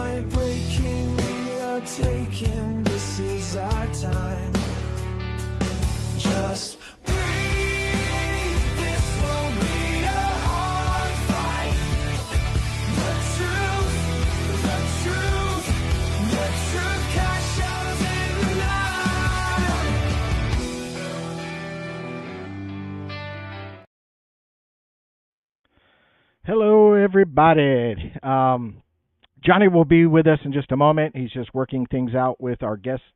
night breaking, we are taking, this is our time. Just breathe, this won't be a hard fight. The truth cash out in the night. Hello, everybody. Johnny will be with us in just a moment. He's just working things out with our guests,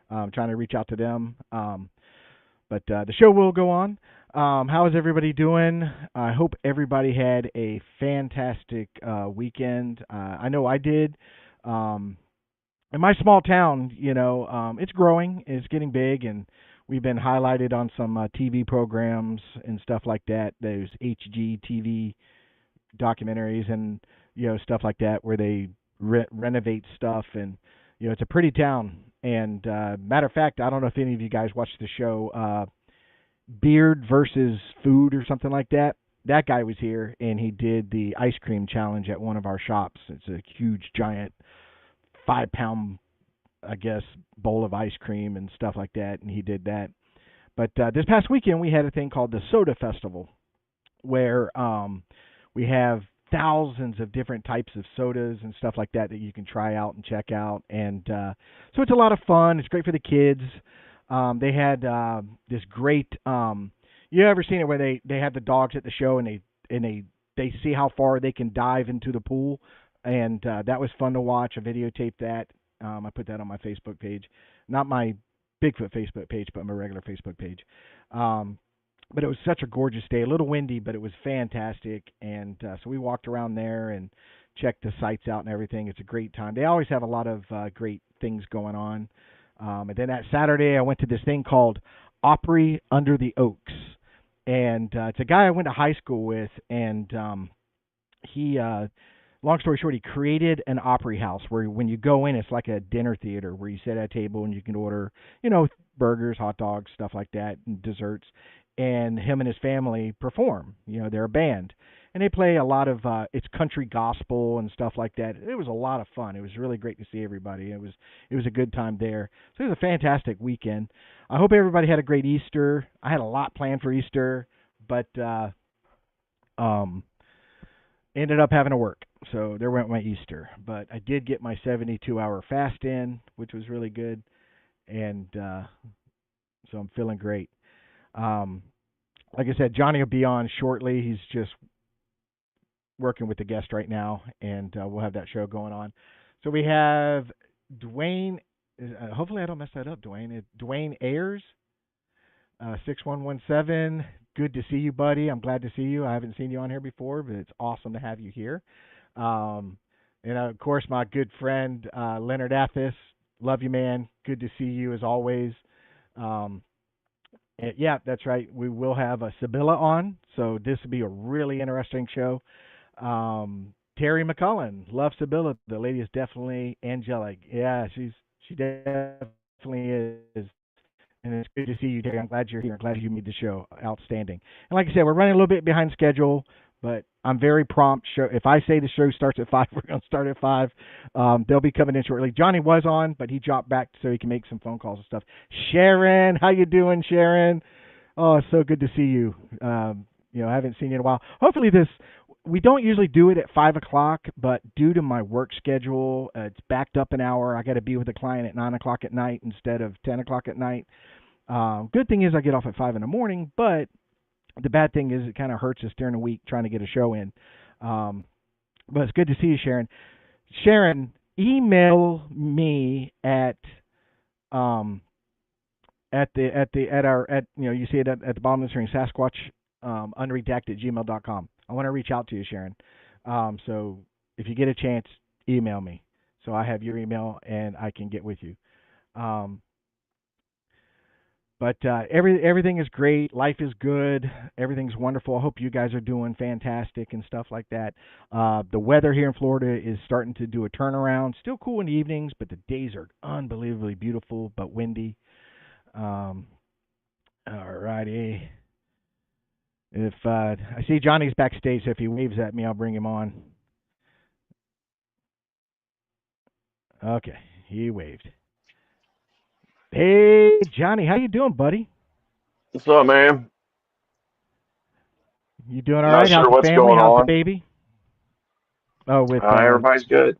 trying to reach out to them. But the show will go on. How is everybody doing? I hope everybody had a fantastic weekend. I know I did. In my small town, it's growing, it's getting big, and we've been highlighted on some TV programs and stuff like that. Those HGTV documentaries and stuff like that where they renovate stuff, and it's a pretty town. And matter of fact, I don't know if any of you guys watched the show Beard versus Food or something like that. That guy was here, and he did the ice cream challenge at one of our shops. It's a huge, giant 5-pound, I guess, bowl of ice cream and stuff like that, and he did that. But this past weekend, we had a thing called the Soda Festival, where we have thousands of different types of sodas and stuff like that you can try out and check out. And so it's a lot of fun. It's great for the kids. They had this great you ever seen it where they have the dogs at the show, and they see how far they can dive into the pool, and that was fun to watch. I videotaped that. I put that on my Facebook page, not my Bigfoot Facebook page, but my regular Facebook page. But it was such a gorgeous day, a little windy, but it was fantastic. And so we walked around there and checked the sites out and everything. It's a great time. They always have a lot of great things going on. And then that Saturday, I went to this thing called Opry Under the Oaks. And it's a guy I went to high school with, and he, long story short, he created an Opry house where when you go in, it's like a dinner theater where you sit at a table and you can order, burgers, hot dogs, stuff like that, and desserts. And him and his family perform. They're a band, and they play a lot of it's country gospel and stuff like that. It was a lot of fun. It was really great to see everybody. It was a good time there. So it was a fantastic weekend. I hope everybody had a great Easter. I had a lot planned for Easter, but ended up having to work. So there went my Easter. But I did get my 72-hour fast in, which was really good, and so I'm feeling great. Like I said, Johnny will be on shortly. He's just working with the guest right now, and we'll have that show going on. So we have Dwayne. Hopefully I don't mess that up, Dwayne. Dwayne Ayers, 6117. Good to see you, buddy. I'm glad to see you. I haven't seen you on here before, but it's awesome to have you here. And, of course, my good friend Leonard Athis. Love you, man. Good to see you as always. Yeah, that's right. We will have a Sybilla on, so this will be a really interesting show. Terry McCullen, love Sybilla. The lady is definitely angelic. Yeah, she definitely is. And it's good to see you, Terry. I'm glad you're here. I'm glad you made the show outstanding. And like I said, we're running a little bit behind schedule, but I'm very prompt. If I say the show starts at 5, we're going to start at 5. They'll be coming in shortly. Johnny was on, but he dropped back so he can make some phone calls and stuff. Sharon, how you doing, Sharon? Oh, it's so good to see you. I haven't seen you in a while. Hopefully we don't usually do it at 5 o'clock, but due to my work schedule, it's backed up an hour. I got to be with a client at 9 o'clock at night instead of 10 o'clock at night. Good thing is I get off at 5 in the morning, but the bad thing is it kind of hurts us during the week trying to get a show in. But it's good to see you, Sharon. Sharon, email me at you see it at the bottom of the screen, Sasquatch unredacted@gmail.com. I want to reach out to you, Sharon. So if you get a chance, email me so I have your email and I can get with you. But everything is great. Life is good. Everything's wonderful. I hope you guys are doing fantastic and stuff like that. The weather here in Florida is starting to do a turnaround. Still cool in the evenings, but the days are unbelievably beautiful but windy. All righty. If I see Johnny's backstage, so if he waves at me, I'll bring him on. Okay, he waved. Hey, Johnny, how you doing, buddy? What's up, man? You doing all Not right? How's sure the what's family? going How's the on. baby? Oh, with Everybody's good.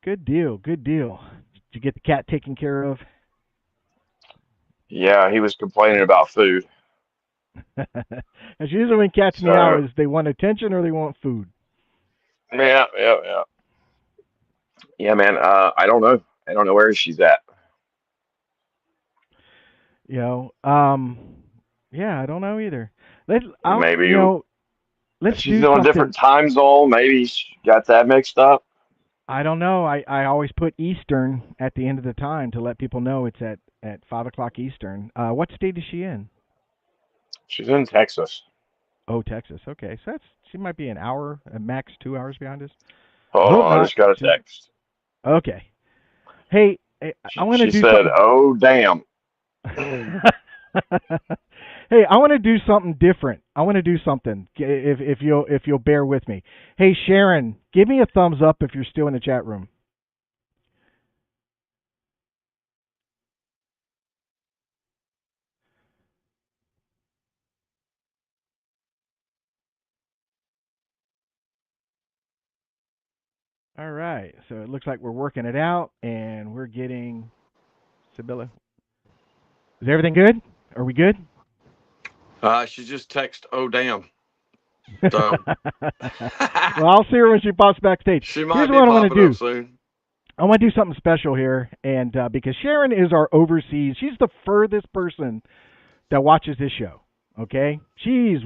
good deal, good deal. Did you get the cat taken care of? Yeah, he was complaining about food. That's usually when cats meow So, is they want attention or they want food. yeah. Yeah, man. I don't know. I don't know where she's at. You know, yeah, I don't know either. I'll, Maybe let's she's do on a something. different time zone. Maybe she got that mixed up. I don't know. I always put Eastern at the end of the time to let people know it's at 5 o'clock Eastern. What state is she in? She's in Texas. Oh, Texas. Okay, so she might be an hour, max 2 hours behind us. I Hold hope on, I not. just got a Too. text. Okay. Hey, I want to She do said, something. "Oh, damn." Hey, I want to do something different. I want to do something. If you'll bear with me. Hey, Sharon, give me a thumbs up if you're still in the chat room. All right. So it looks like we're working it out, and we're getting Sybilla. Is everything good? Are we good? She just texted, "Oh, damn." So Well, I'll see her when she pops backstage. she Here's might be what I want to popping up do. soon. I want to do something special here, and because Sharon is our overseas, she's the furthest person that watches this show. Okay, she's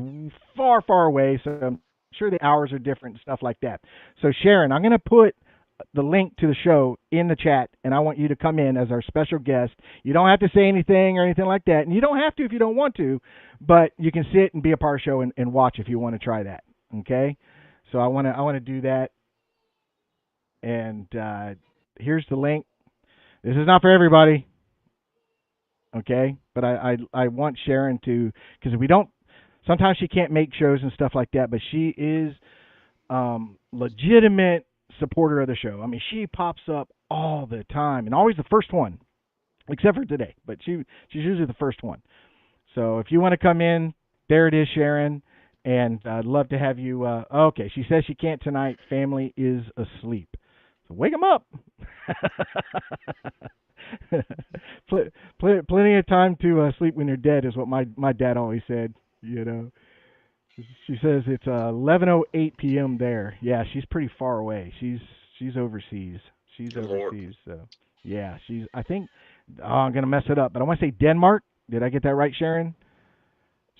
far, far away, so I'm sure the hours are different and stuff like that. So Sharon, I'm going to put the link to the show in the chat, and I want you to come in as our special guest. You don't have to say anything or anything like that, and you don't have to if you don't want to, but you can sit and be a part of the show and watch if you want to try that. Okay, so I want to do that, and here's the link. This is not for everybody, okay? But I want Sharon to, because we don't. Sometimes she can't make shows and stuff like that, but she is legitimate supporter of the show. I mean, she pops up all the time and always the first one, except for today. But she's usually the first one. So if you want to come in, there it is, Sharon. And I'd love to have you. Okay, she says she can't tonight. Family is asleep. So wake them up. Plenty of time to sleep when you're dead is what my dad always said. You know. She says it's 11:08 p.m. there. Yeah, she's pretty far away. She's overseas. She's Good Lord. overseas. So yeah, she's. I think I'm gonna mess it up, but I want to say Denmark. Did I get that right, Sharon?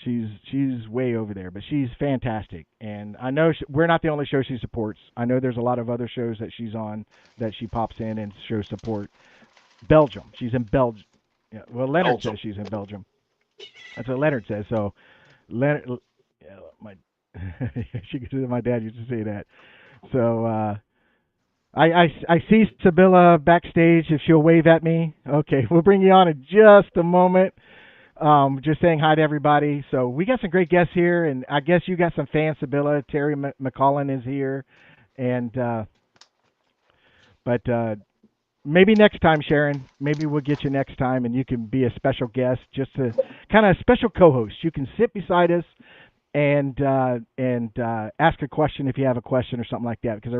She's way over there, but she's fantastic. And I know we're not the only show she supports. I know there's a lot of other shows that she's on that she pops in and shows support. Belgium. She's in Belgium. Yeah, well, Leonard says Belgium. she's in Belgium. That's what Leonard says. So Leonard, yeah, my dad used to say that. So I see Sybilla backstage. If she'll wave at me, okay, we'll bring you on in just a moment. Just saying hi to everybody. So we got some great guests here, and I guess you got some fans. Sybilla, Terry McCollin is here, and but maybe next time, Sharon. Maybe we'll get you next time, and you can be a special guest, just to kind of a special co-host. You can sit beside us and ask a question if you have a question or something like that. Because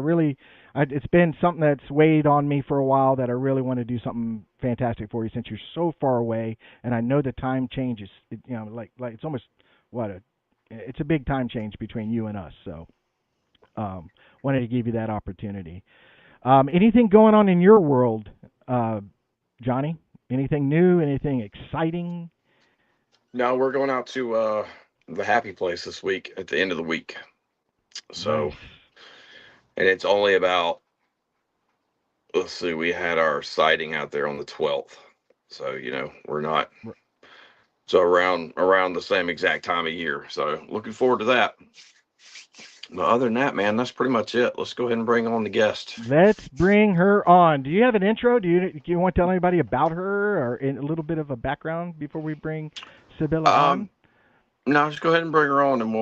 it's been something that's weighed on me for a while that I really want to do something fantastic for you since you're so far away, and I know the time changes. Like it's almost it's a big time change between you and us. So wanted to give you that opportunity. Anything going on in your world, Johnny? Anything new? Anything exciting? No, we're going out to the happy place this week at the end of the week. So, Nice. and it's only about, let's see, we had our sighting out there on the 12th. So, we're not so around the same exact time of year. So, looking forward to that. But other than that, man, that's pretty much it. Let's go ahead and bring on the guest. Let's bring her on. Do you have an intro? Do you want to tell anybody about her or a little bit of a background before we bring Sybilla on? No, just go ahead and bring her on, and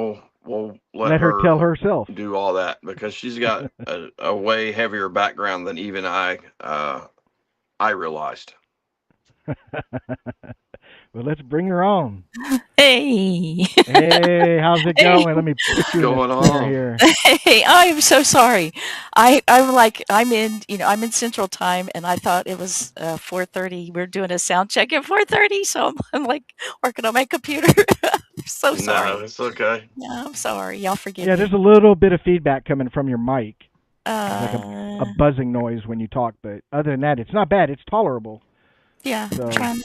we'll Let her tell herself. do all that because she's got a way heavier background than even I realized. Well, let's bring her on. Hey. Hey, how's it Hey. going? Let me put What's you in going the center on? here. Hey, I'm so sorry. I'm in Central Time, and I thought it was 4:30. We're doing a sound check at 4:30, so I'm like working on my computer. I'm so No, sorry. it's okay. Yeah, I'm sorry. Y'all forgive Yeah, me. there's a little bit of feedback coming from your mic. It's like a Uh, buzzing noise when you talk, but other than that, it's not bad. It's tolerable. yeah, So, trying.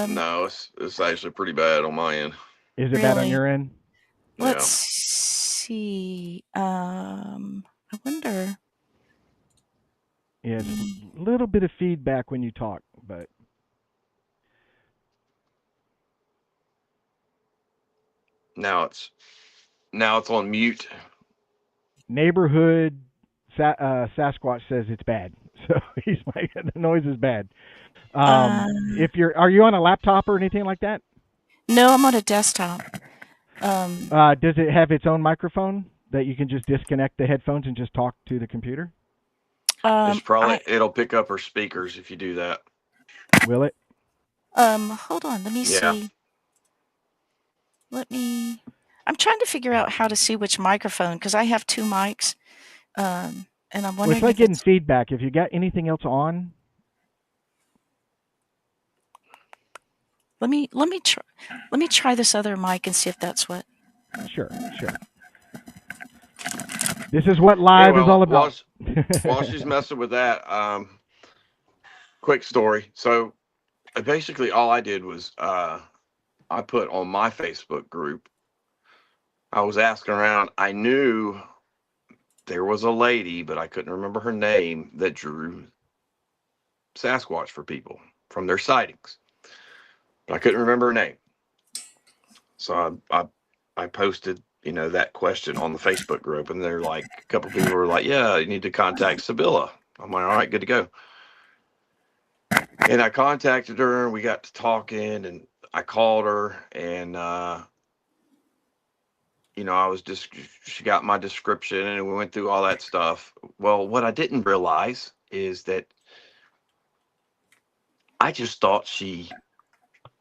No, it's actually pretty bad on my end. is it bad on Really? your end? Let's Yeah. see. I wonder. Yeah, it's a little bit of feedback when you talk, but Now it's on mute. neighborhood Sasquatch says it's bad. So he's like, the noise is bad. Uh, If are you on a laptop or anything like that? no, I'm on a desktop. Does it have its own microphone that you can just disconnect the headphones and just talk to the computer? It'll pick up her speakers if you do that. Will it? Hold on. Let me Yeah. see. I'm trying to figure out how to see which microphone because I have two mics. And I'm Well, it's wondering like if getting it's. feedback. If you got anything else on, Let me try this other mic and see if that's what. sure. This is what Yeah, live is well, all about. while she's messing with that, quick story. So basically, all I did was I put on my Facebook group. I was asking around. I knew there was a lady, but I couldn't remember her name that drew Sasquatch for people from their sightings. But I couldn't remember her name, so I posted that question on the Facebook group, and they're like a couple people were like, "Yeah, you need to contact Sybilla." I'm like, "All right, good to go." And I contacted her, and we got to talking, and I called her, and I was just she got my description, and we went through all that stuff. Well, what I didn't realize is that I just thought she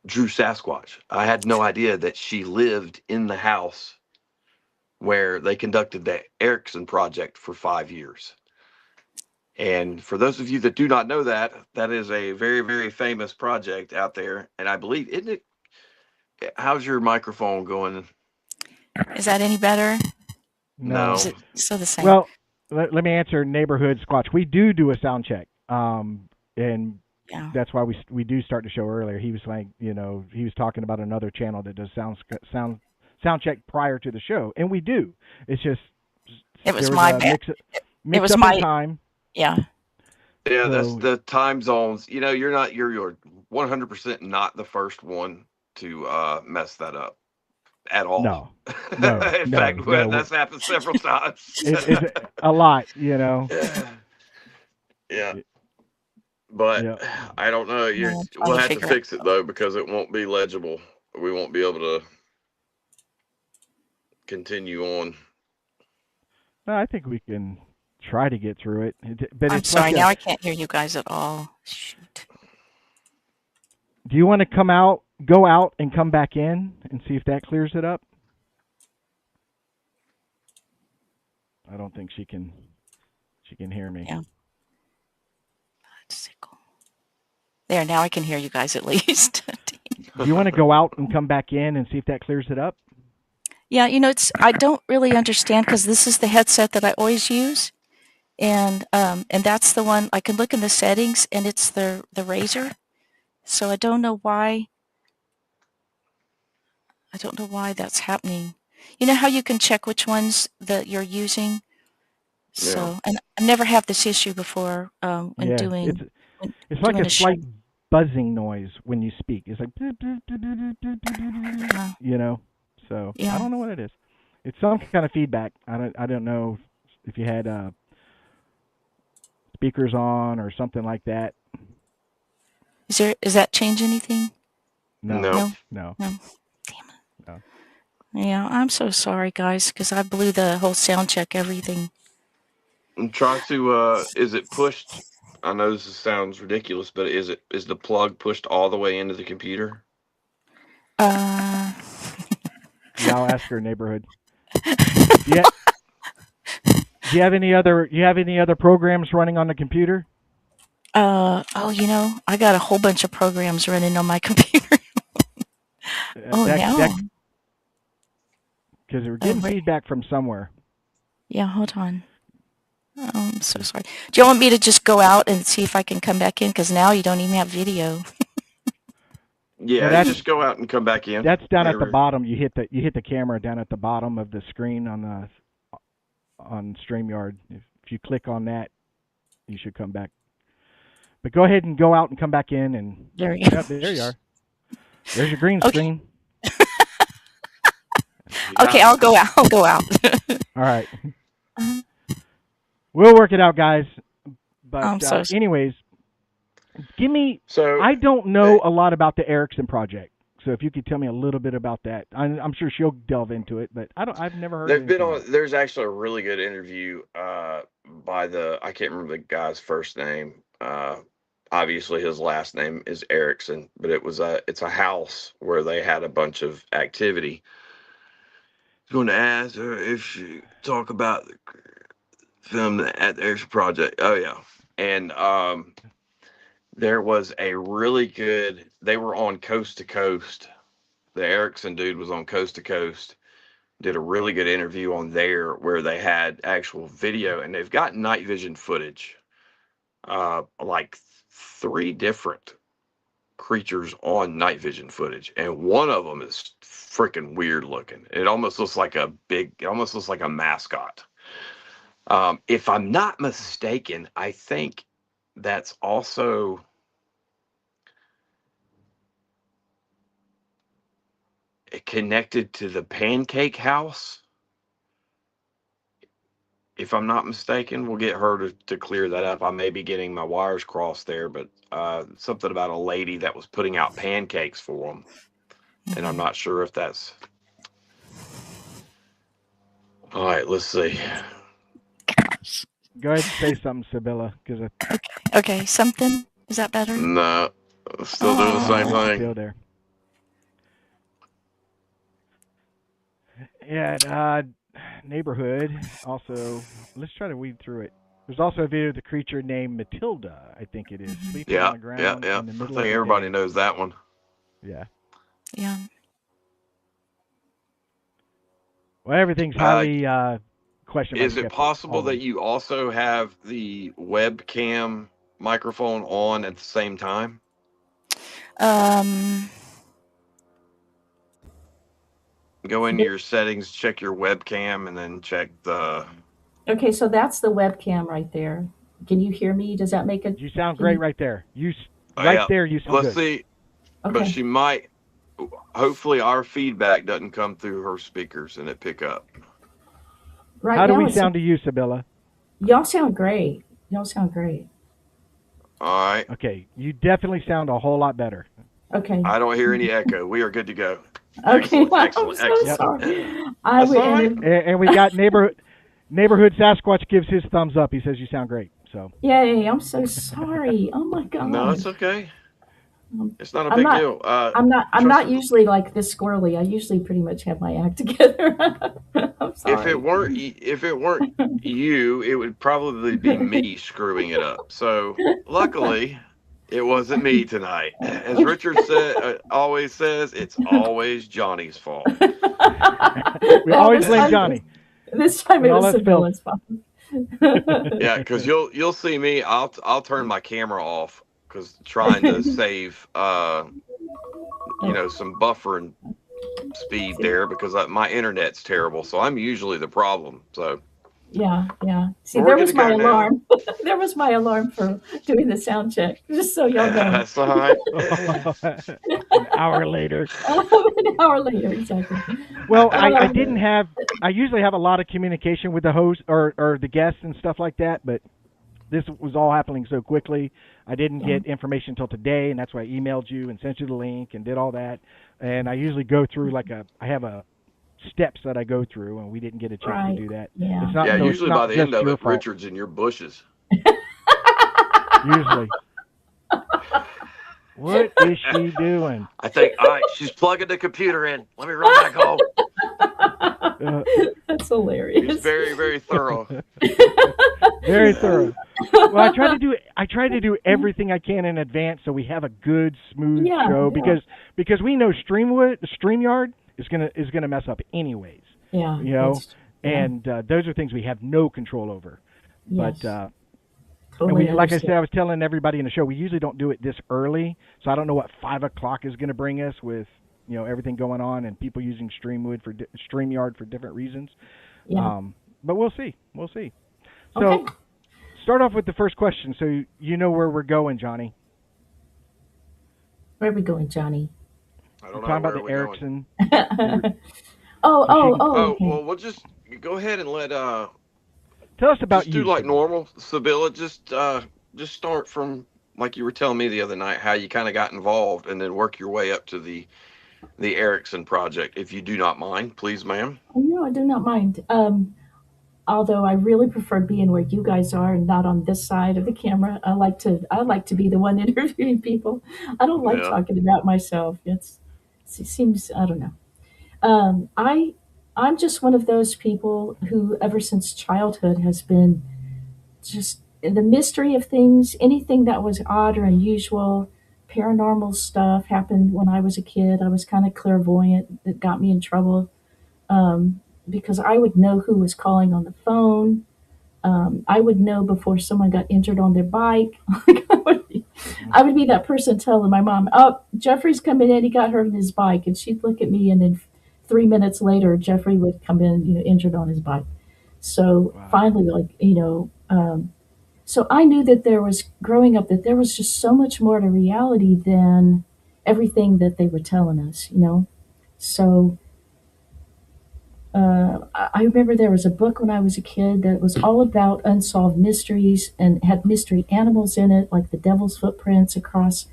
drew Sasquatch. I had no idea that she lived in the house where they conducted the Erickson project for 5 years. And for those of you that do not know that, that is a very, very famous project out there. And I believe, isn't it? How's your microphone going? Is that any better? No. Is No. it still the same? Well, let me answer neighborhood Squatch. We do a sound check, and Yeah. that's why we do start the show earlier. He was like, he was talking about another channel that does sound check prior to the show, and we do. It's just It was there my was a bad. mix was up my- in time. Yeah. Yeah, that's So the time zones. You're 100% not the first one to mess that up at all. no, In fact, that's happened several times. It's a lot, Yeah. But Yeah. I don't know. We'll have to fix it though because it won't be legible. We won't be able to continue on. No, I think we can try to get through it. But I'm it's sorry. like Now I can't hear you guys at all. Shoot. do you want to go out and come back in and see if that clears it up? I don't think she can hear me. Yeah. There, now I can hear you guys at least. Do you want to go out and come back in and see if that clears it up? Yeah, I don't really understand because this is the headset that I always use, and that's the one I can look in the settings, and it's the Razer. So I don't know why. I don't know why that's happening. You know how you can check which ones that you're using. So, Yeah. and I never have this issue before when Yeah, doing. it's like doing a a slight show. buzzing noise when you speak. It's like So Yeah. I don't know what it is. It's some kind of feedback. I don't know if you had speakers on or something like that. Does that change anything? No. No. No. Damn it. No. Yeah, I'm so sorry, guys, because I blew the whole sound check, everything. And try to is it pushed? I know this sounds ridiculous, but is the plug pushed all the way into the computer? Uh, Yeah, I'll ask her neighborhood. Yeah. Do you have any other programs running on the computer? oh, I got a whole bunch of programs running on my computer. Oh, That no. because we're Oh, getting feedback from somewhere. yeah, hold on. Oh, I'm so sorry. Do you want me to just go out and see if I can come back in? Because now you don't even have video. Yeah, Well, just go out and come back in. that's down at the Whenever- bottom. You hit the camera down at the bottom of the screen on StreamYard. If you click on that, you should come back. But go ahead and go out and come back in, and There you go. yep, there you are. There's your green Okay. screen. Okay, I'll go out. I'll go out. All right. Uh-huh. We'll work it out, guys. But I'm so sorry. anyways, give me. So I don't know a lot about the Erickson project, so if you could tell me a little bit about that, I'm sure she'll delve into it. But I've never heard. they've been anything. on. There's actually a really good interview by I can't remember the guy's first name. Obviously his last name is Erickson, but it's a house where they had a bunch of activity. Going to ask her if she talk about the film at the Erickson project. Oh yeah, and there was a really good. They were on Coast to Coast. The Erickson dude was on Coast to Coast. Did a really good interview on there where they had actual video, and they've got night vision footage. Like 3 different creatures on night vision footage, and one of them is freaking weird looking. It almost looks like a mascot. If I'm not mistaken, I think that's also connected to the pancake house. If I'm not mistaken, we'll get her to clear that up. I may be getting my wires crossed there, but something about a lady that was putting out pancakes for them. And I'm not sure if that's. All right, let's see. Go ahead and say something, Sybilla, because Okay, something. Is that better? No, still doing the same thing. Still there. Yeah, neighborhood. Also, let's try to weed through it. There's also a video of the creature named Matilda, I think it is, sleeping on the ground yeah. in the I middle think of the everybody day. knows that one. Yeah. Yeah. Well, everything's highly questioned. Is it possible that you also have the webcam microphone on at the same time? Go into your settings, check your webcam, and then check the. Okay, so that's the webcam right there. Can you hear me? Does that make it? You sound great right there. There. You sound Let's good. see, Okay. but she might. Hopefully, our feedback doesn't come through her speakers and it pick up. Right How do now we it's- sound to you, Sybilla? Y'all sound great. Y'all sound great. All right. Okay, you definitely sound a whole lot better. Okay. I don't hear any echo. We are good to go. Okay. Excellent, Well, excellent, I'm so excellent. sorry. That's all right. And we got neighborhood Sasquatch gives his thumbs up. He says you sound great. So. Yay! I'm so sorry. Oh my god. No, it's okay. It's not a I'm big not- deal. I'm not usually like this squirrely. I usually pretty much have my act together. I'm sorry. If it weren't you, it would probably be me screwing it up. So luckily, it wasn't me tonight. As Richard always says, it's always Johnny's fault. We always blame Johnny. This time it All was that's Sybilla's fault. Yeah, because you'll see me. I'll turn my camera off because trying to save some buffering speed there because my internet's terrible. So I'm usually the problem. So Yeah. See, We're there good was to go my now. alarm. There was my alarm for doing the sound check. Just so y'all know. that's all right. An hour later. An hour later, exactly. Well, I didn't have. I usually have a lot of communication with the host or the guests and stuff like that, but this was all happening so quickly. I didn't get information until today, and that's why I emailed you and sent you the link and did all that. And I usually go through I have a steps that I go through, and we didn't get a chance Right. to do that. Yeah. It's not Yeah, so it's usually by not the just end of your it, fault. Richard's in your bushes. Usually, what is she doing? I think, all right, she's plugging the computer in. Let me run back home. Uh, That's He's hilarious. very, very thorough. Very thorough. Well, I try to do everything I can in advance so we have a good, smooth Yeah, show yeah. because we know StreamYard is gonna mess up anyways. Yeah, You know, yeah, and those are things we have no control over. But yes, and totally we, like I said, understand. I was telling everybody in the show, we usually don't do it this early, so I don't know what 5 o'clock is going to bring us with everything going on and people using StreamYard for different reasons. Yeah. But we'll see. We'll see. Okay. So start off with the first question, so you know where we're going, Johnny. Where are we going, Johnny? I We're don't know. talking about Where are the we going? Erickson. Oh, So she oh, can oh, Oh, okay. well, we'll just go ahead and let tell us about just do you, like Sybilla. normal. Sybilla, just start from like you were telling me the other night how you kind of got involved, and then work your way up to the Erickson project. If you do not mind, please, ma'am. Oh, no, I do not mind. Although I really prefer being where you guys are and not on this side of the camera. I like to be the one interviewing people. I don't like Yeah. talking about myself. It seems, I don't know. I'm just one of those people who, ever since childhood, has been just the mystery of things. Anything that was odd or unusual, paranormal stuff happened when I was a kid. I was kind of clairvoyant. That got me in trouble because I would know who was calling on the phone. I would know before someone got injured on their bike. Hmm. I would be that person telling my mom, "Oh, Jeffrey's coming in. He got hurt on his bike," and she'd look at me, and then 3 minutes later, Jeffrey would come in, injured on his bike. So Wow. finally, so I knew that there was growing up that there was just so much more to reality than everything that they were telling us. So I remember there was a book when I was a kid that was all about unsolved mysteries and had mystery animals in it, like the devil's footprints across,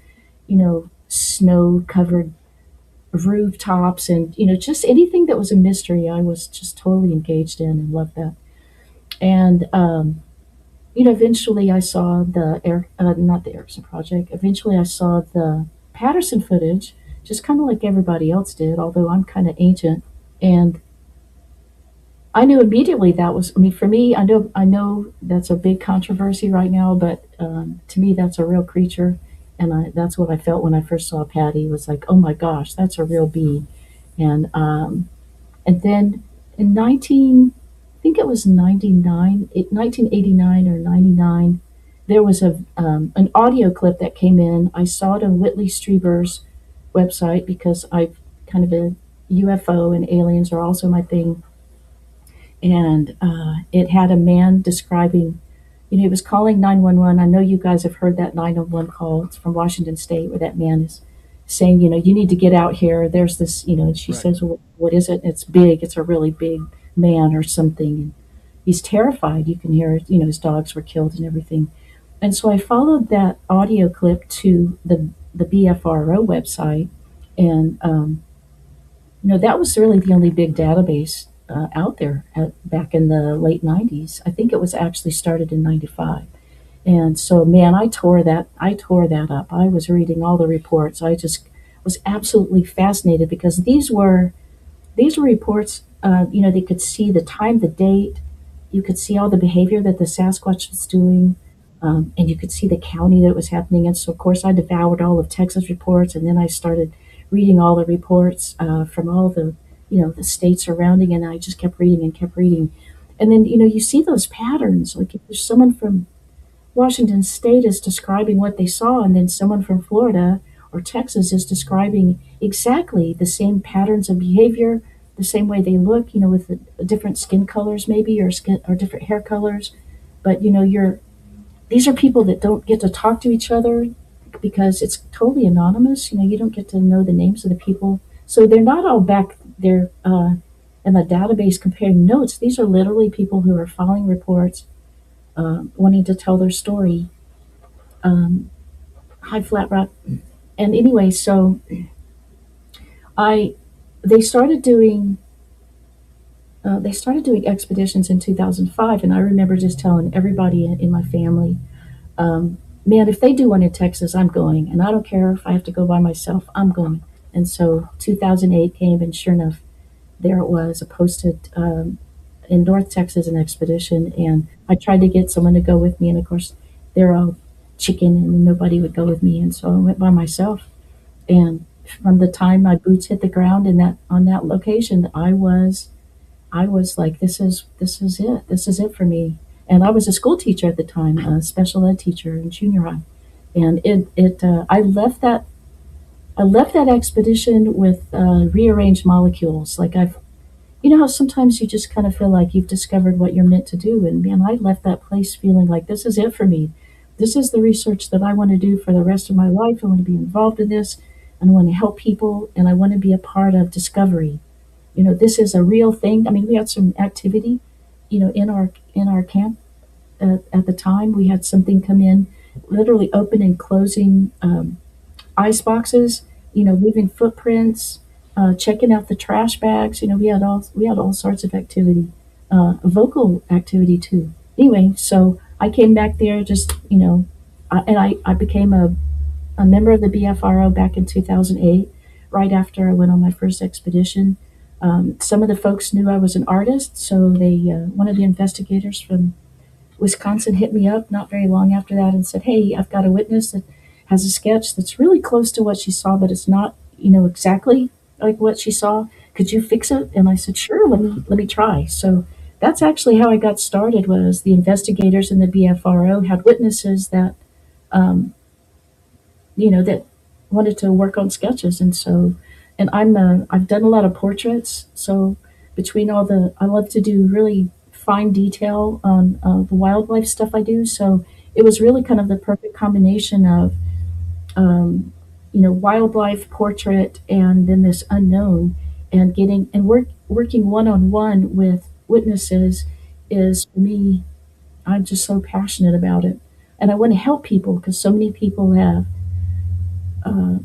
snow covered rooftops and, just anything that was a mystery. I was just totally engaged in and loved that. And, eventually I saw not the Erickson Project, eventually I saw the Patterson footage, just kind of like everybody else did, although I'm kind of ancient. And I knew immediately that was. I mean, for me, I know that's a big controversy right now, but to me, that's a real creature, and that's what I felt when I first saw Patty. Was like, oh my gosh, that's a real being, and then in I think it was 1989 or 99, there was an audio clip that came in. I saw it on Whitley Strieber's website because I've kind of a UFO and aliens are also my thing, and it had a man describing, he was calling 911. I know you guys have heard that 911 call. It's from Washington State, where that man is saying, you need to get out here. There's this, and she Right. says, well, what is it? It's big. It's a really big man or something. And he's terrified. You can hear, his dogs were killed and everything. And so I followed that audio clip to the BFRO website, and that was really the only big database out there back in the late 90s. I think it was actually started in 95. And so, man, I tore that up. I was reading all the reports. I just was absolutely fascinated because these were reports, they could see the time, the date, you could see all the behavior that the Sasquatch was doing, and you could see the county that it was happening in. So, of course, I devoured all of Texas reports, and then I started reading all the reports from all the states surrounding, and I just kept reading and kept reading. And then, you see those patterns. Like if there's someone from Washington State is describing what they saw, and then someone from Florida or Texas is describing exactly the same patterns of behavior, the same way they look, with the different skin colors maybe or different hair colors. But these are people that don't get to talk to each other because it's totally anonymous. You don't get to know the names of the people, so they're not all back there in the database comparing notes. These are literally people who are filing reports, wanting to tell their story. Um, High Flat Rock, and anyway, so I they started doing they started doing expeditions in 2005, and I remember just telling everybody in my family, man, if they do one in Texas, I'm going, and I don't care if I have to go by myself, I'm going. And so 2008 came, and sure enough, there it was, a posted in North Texas an expedition, and I tried to get someone to go with me, and of course, they're all chicken, and nobody would go with me, and so I went by myself. And from the time my boots hit the ground in that on that location, I was like, this is it for me. And I was a school teacher at the time, a special ed teacher in junior high, and I left that expedition with rearranged molecules. Like how sometimes you just kind of feel like you've discovered what you're meant to do, and man, I left that place feeling like this is it for me. This is the research that I want to do for the rest of my life. I want to be involved in this, and I want to help people, and I want to be a part of discovery. This is a real thing. I mean, we had some activity, in our camp at the time. We had something come in, literally open and closing ice boxes, leaving footprints, checking out the trash bags. We had all sorts of activity, vocal activity too. Anyway, so I came back there just and I became a member of the BFRO back in 2008, right after I went on my first expedition. Some of the folks knew I was an artist, so one of the investigators from Wisconsin hit me up not very long after that and said, "Hey, I've got a witness that has a sketch that's really close to what she saw, but it's not, exactly like what she saw. Could you fix it?" And I said, "Sure, let me try." So that's actually how I got started. Was the investigators in the BFRO had witnesses um, that wanted to work on sketches, and so, and I've done a lot of portraits. So between I love to do really fine detail on the wildlife stuff I do. So it was really kind of the perfect combination of wildlife portrait and then this unknown, and working one on one with witnesses is, for me, I'm just so passionate about it, and I want to help people because so many people have uh,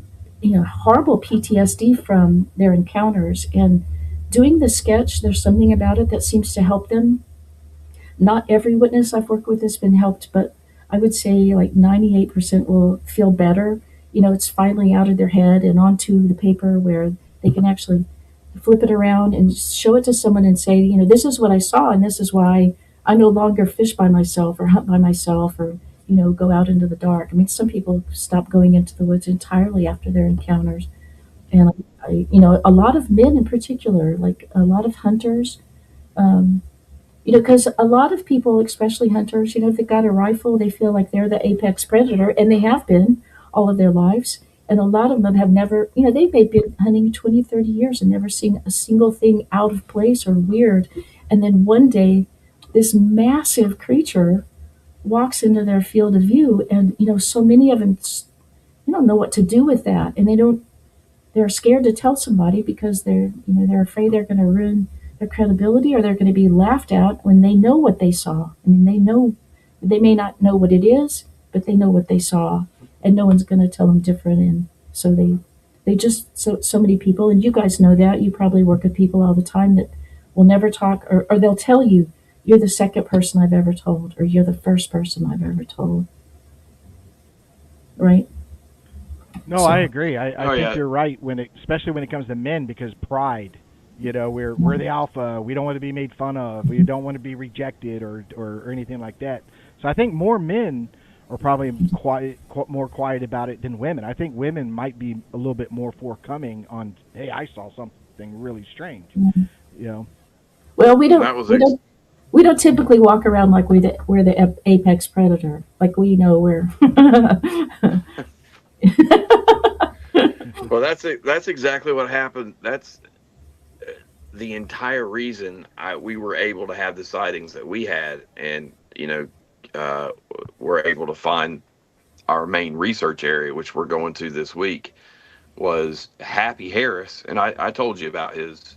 horrible PTSD from their encounters. And doing the sketch, there's something about it that seems to help them. Not every witness I've worked with has been helped, but I would say like 98% will feel better. It's finally out of their head and onto the paper where they can actually flip it around and show it to someone and say, this is what I saw, and this is why I no longer fish by myself or hunt by myself or, go out into the dark. I mean, some people stop going into the woods entirely after their encounters. And a lot of men in particular, like a lot of hunters, um, because a lot of people, especially hunters, if they got a rifle, they feel like they're the apex predator, and they have been all of their lives. And a lot of them have never, they may have been hunting 20, 30 years and never seen a single thing out of place or weird. And then one day, this massive creature walks into their field of view, and, so many of them, don't know what to do with that. And they're scared to tell somebody because they're afraid they're going to ruin their credibility, or they're going to be laughed at when they know what they saw. I mean, they may not know what it is, but they know what they saw, and no one's going to tell them different. And so they just, so many people, and you guys know that. You probably work with people all the time that will never talk, or they'll tell you, "You're the second person I've ever told," or "You're the first person I've ever told." Right? No, I So, agree. I Oh think yeah, you're right especially when it comes to men, because pride. We're the alpha. We don't want to be made fun of. We don't want to be rejected or anything like that. So I think more men are probably more quiet about it than women. I think women might be a little bit more forthcoming on, "Hey, I saw something really strange." mhm. You know. Well, we and don't that was we don't we don't typically walk around like we're the apex predator. Like we know we're. well. That's exactly what happened. That's the entire reason we were able to have the sightings that we had, and uh, we're able to find our main research area, which we're going to this week, was Happy Harris, and I told you about his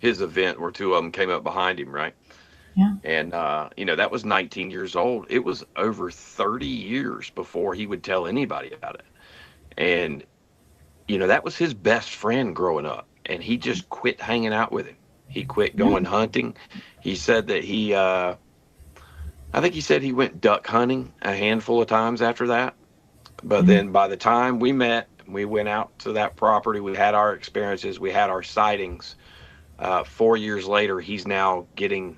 event where two of them came up behind him, right? Yeah. And that was 19 years old. It was over 30 years before he would tell anybody about it, and that was his best friend growing up, and he just quit hanging out with him. He quit Yeah. going hunting. He said that I think he said he went duck hunting a handful of times after that. But Yeah. then by the time we met, we went out to that property. We had our experiences. We had our sightings. 4 years later, he's now getting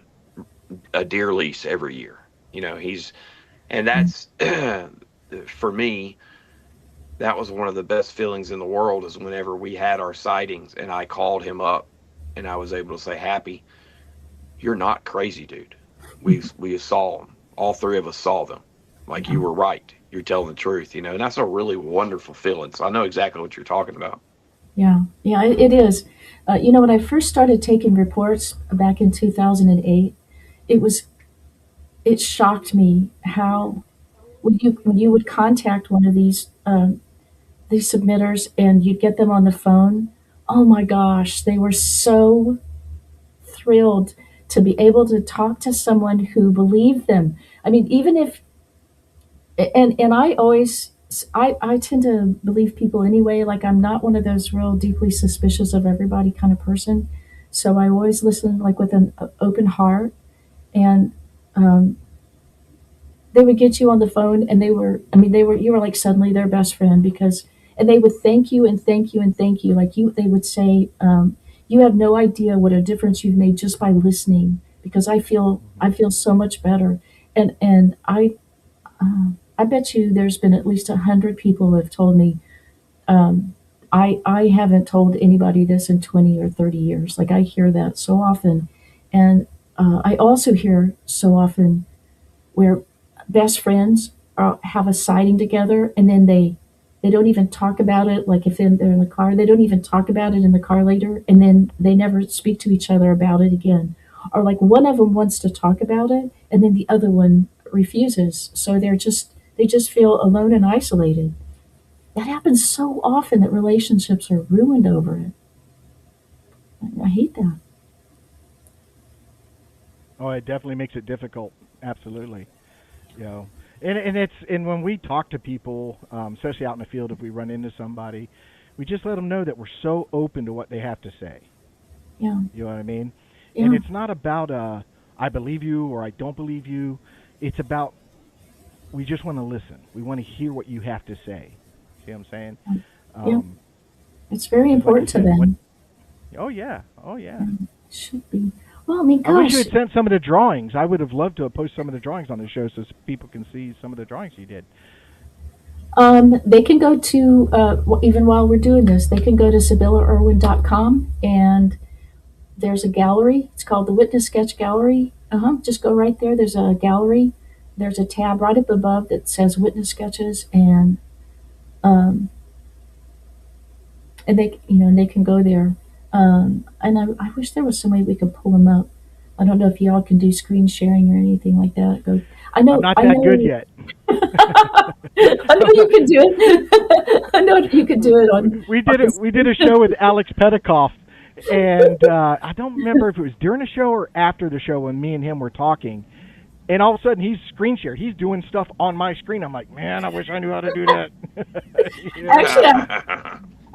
a deer lease every year. And Yeah. that's for me, that was one of the best feelings in the world is whenever we had our sightings and I called him up and I was able to say, Happy, you're not crazy, dude. We saw them. All three of us saw them. Like you were right. You're telling the truth, and that's a really wonderful feeling. So I know exactly what you're talking about. Yeah, yeah, it is. When I first started taking reports back in 2008, it was it shocked me how when you would contact one of these submitters and you'd get them on the phone. Oh my gosh, they were so thrilled to be able to talk to someone who believed them. I mean, even if and I always I tend to believe people anyway. Like I'm not one of those real deeply suspicious of everybody kind of person. So I always listen like with an open heart, and um, they would get you on the phone, and you were like suddenly their best friend because, and they would thank you and thank you and thank you. Like they would say, you have no idea what a difference you've made just by listening because Hmm. I feel so much better, and I bet you there's been at least 100 people who have told me, um, I haven't told anybody this in 20 or 30 years. Like I hear that so often. And I also hear so often where best friends have a sighting together and then they don't even talk about it. Like if they're in the car, they don't even talk about it in the car later. And then they never speak to each other about it again. Or like one of them wants to talk about it and then the other one refuses. So they just feel alone and isolated. That happens so often that relationships are ruined over it. I hate that. Oh, it definitely makes it difficult. Absolutely. You know, and when we talk to people, especially out in the field, if we run into somebody, we just let them know that we're so open to what they have to say. Yeah, You know what I mean? And yeah, it's not about I believe you or I don't believe you. It's about we just want to listen. We want to hear what you have to say. See what I'm saying? yeah. Um, It's very because like you important to said, what? them. Oh yeah, oh yeah. Yeah, it should be. Well, I mean, I wish you gosh, had sent some of the drawings. I would have loved to have posted some of the drawings on the show so people can see some of the drawings you did. they can go to, even while we're doing this, they can go to SybillaIrwin.com and there's a gallery. It's called the Witness Sketch Gallery. Just go right there. There's a gallery. There's a tab right up above that says Witness Sketches, um, and they can go there. And I wish there was some way we could pull them up. I don't know if y'all can do screen sharing or anything like that. Go. I I'm know. not I that good know. yet. I know you can do it. I know you can do it on this. We did a show with Alex Petikoff, and I don't remember if it was during the show or after the show when me and him were talking. And all of a sudden, he's screen shared. He's doing stuff on my screen. I'm like, man, I wish I knew how to do that. You know?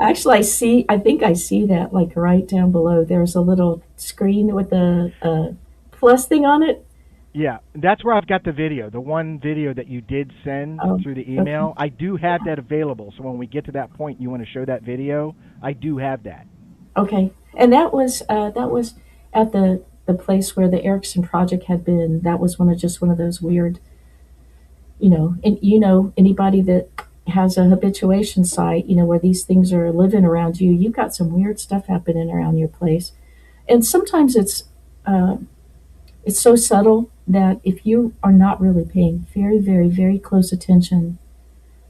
Actually, I see. I think I see that like right down below. There's a little screen with a plus thing on it. Yeah, that's where I've got the video. The one video that you did send Oh, through the okay, email, I do have that available. So when we get to that point, you want to show that video, I do have that. okay. And that was at the place where the Erickson project had been. That was one of those weird, and anybody that has a habituation site, where these things are living around you, you've got some weird stuff happening around your place. And sometimes uh, it's so subtle that if you are not really paying very, very, very close attention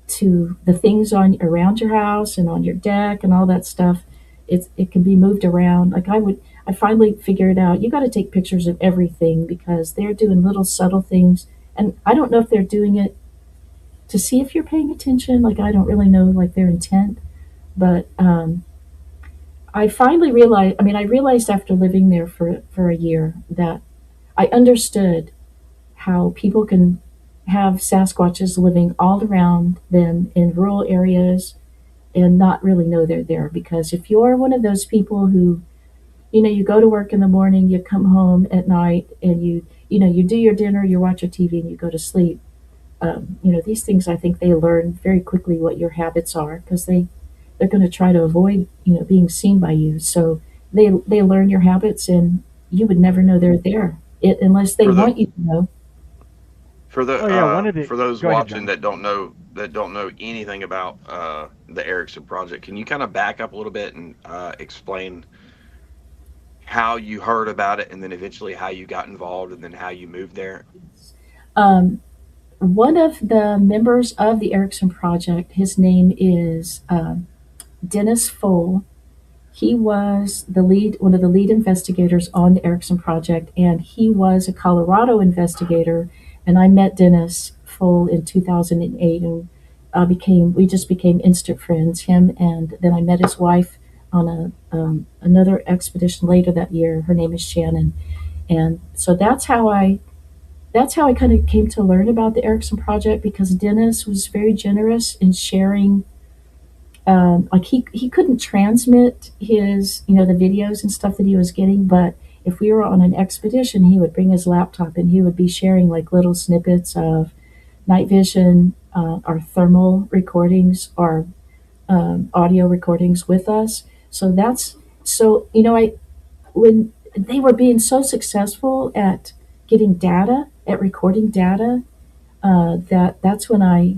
to the things on around your house and on your deck and all that stuff, it can be moved around. Like I finally figured out you got to take pictures of everything because they're doing little subtle things, and I don't know if they're doing it to see if you're paying attention. Like I don't really know like their intent, but I finally realized. I mean, I realized after living there for a year that I understood how people can have Sasquatches living all around them in rural areas and not really know they're there. Because if you're one of those people who You go to work in the morning, you come home at night, and you do your dinner, you watch your TV, and you go to sleep. These things, I think they learn very quickly what your habits are because they're going to try to avoid being seen by you. So they learn your habits, and you would never know they're there unless they For the want you to know. Oh yeah, one of the. for those Go ahead, watching Johnny. that don't know anything about the Erickson project, can you kind of back up a little bit and explain how you heard about it, and then eventually how you got involved, and then how you moved there? Um, One of the members of the Erickson Project, his name is Dennis Foll. He was one of the lead investigators on the Erickson Project, and he was a Colorado investigator. And I met Dennis Foll in 2008, and we just became instant friends. Him, and then I met his wife on another expedition later that year. Her name is Shannon, and so that's how I kind of came to learn about the Erickson Project because Dennis was very generous in sharing. Like he couldn't transmit his the videos and stuff that he was getting, but if we were on an expedition, he would bring his laptop and he would be sharing like little snippets of night vision or thermal recordings or audio recordings with us. So that's so I when they were being so successful at getting data at recording data that's when I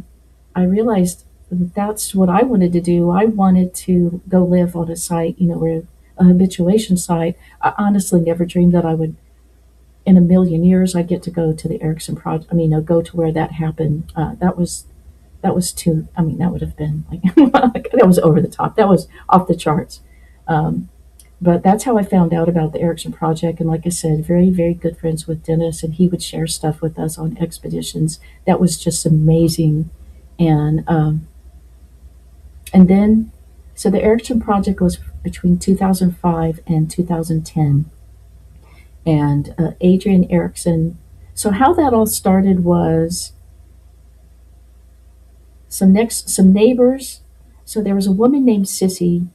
realized that's what I wanted to do. I wanted to go live on a site, where a habituation site. I honestly never dreamed that I would, in a million years, I'd get to go to the Erickson project. I mean, go to where that happened. That was too. I mean, that would have been like that was over the top. That was off the charts. Um, but that's how I found out about the Erickson Project. And like I said, very, very good friends with Dennis, and he would share stuff with us on expeditions. That was just amazing. And and then, so the Erickson Project was between 2005 and 2010. And Adrian Erickson. So how that all started was some neighbors. So there was a woman named Sissy,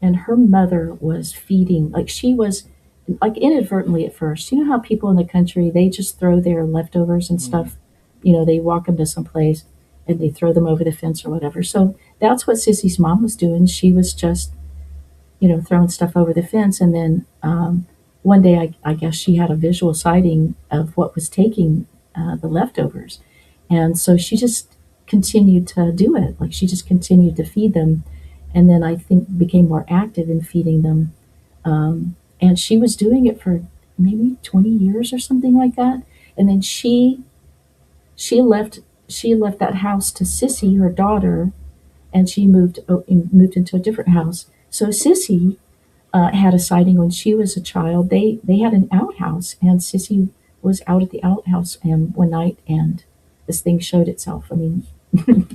and her mother was feeding, like she was, like inadvertently at first. You know how people in the country, they just throw their leftovers and Mm. stuff. They walk them to some place and they throw them over the fence or whatever. So that's what Sissy's mom was doing. She was just throwing stuff over the fence. And then one day, I guess she had a visual sighting of what was taking the leftovers. And so she just continued to do it. Like she just continued to feed them. And then I think became more active in feeding them. And she was doing it for maybe 20 years or something like that. And then she left she left that house to Sissy, her daughter, and she moved into a different house. So Sissy had a sighting when she was a child. They had an outhouse, and Sissy was out at the outhouse and one night, and this thing showed itself. I mean,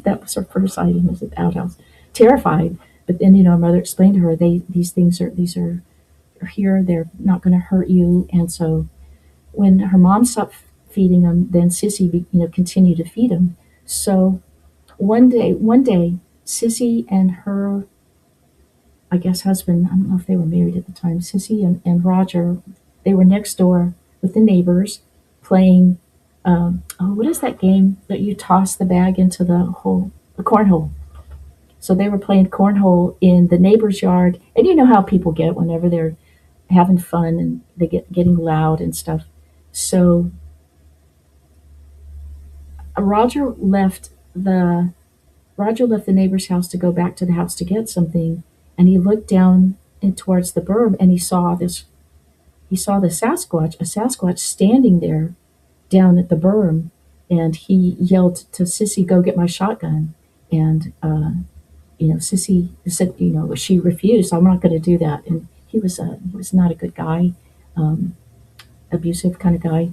that was her first sighting was at the outhouse. Terrified, but then her mother explained to her these are here. They're not going to hurt you, and so when her mom stopped feeding them, then Sissy continued to feed them. So one day, Sissy and her, I guess, husband, I don't know if they were married at the time, Sissy and Roger, they were next door with the neighbors playing, what is that game that you toss the bag into the hole? The cornhole. So they were playing cornhole in the neighbor's yard. And you know how people get whenever they're having fun and they getting loud and stuff. So Roger left the Roger left the neighbor's house to go back to the house to get something, and he looked down towards the berm, and he saw the Sasquatch, a Sasquatch standing there down at the berm, and he yelled to Sissy, "Go get my shotgun." And Sissy said, she refused. "I'm not going to do that." And he was not a good guy, um, abusive kind of guy.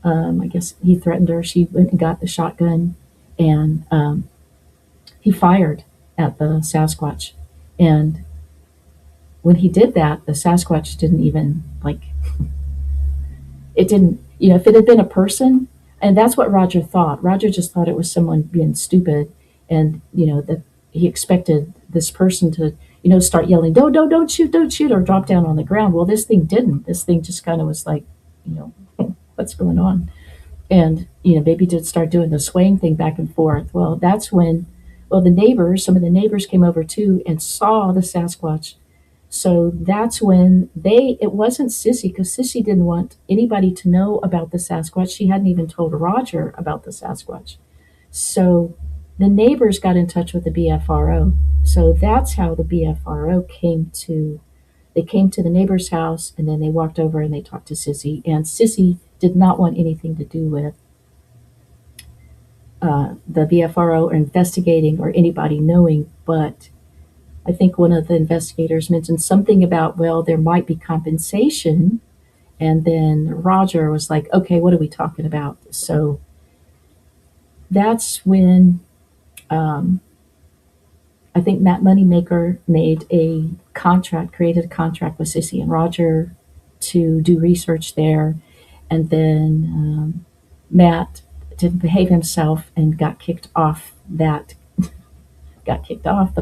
I guess he threatened her. She went and got the shotgun, and he fired at the Sasquatch. And when he did that, the Sasquatch didn't even like it. Didn't if it had been a person, and that's what Roger thought. Roger just thought it was someone being stupid, and that he expected this person to start yelling, don't shoot, or drop down on the ground. Well, this thing didn't. This thing just kind of was like, you know, what's going on? And, baby did start doing the swaying thing back and forth. Well, that's when, well, some of the neighbors came over too and saw the Sasquatch. So that's when it wasn't Sissy, because Sissy didn't want anybody to know about the Sasquatch. She hadn't even told Roger about the Sasquatch. So the neighbors got in touch with the BFRO. So that's how the BFRO they came to the neighbor's house, and then they walked over and they talked to Sissy. And Sissy did not want anything to do with the BFRO or investigating or anybody knowing. But I think one of the investigators mentioned something about, well, there might be compensation. And then Roger was like, okay, what are we talking about? So that's when I think Matt Moneymaker created a contract with Sissy and Roger to do research there. And then Matt didn't behave himself and got kicked off the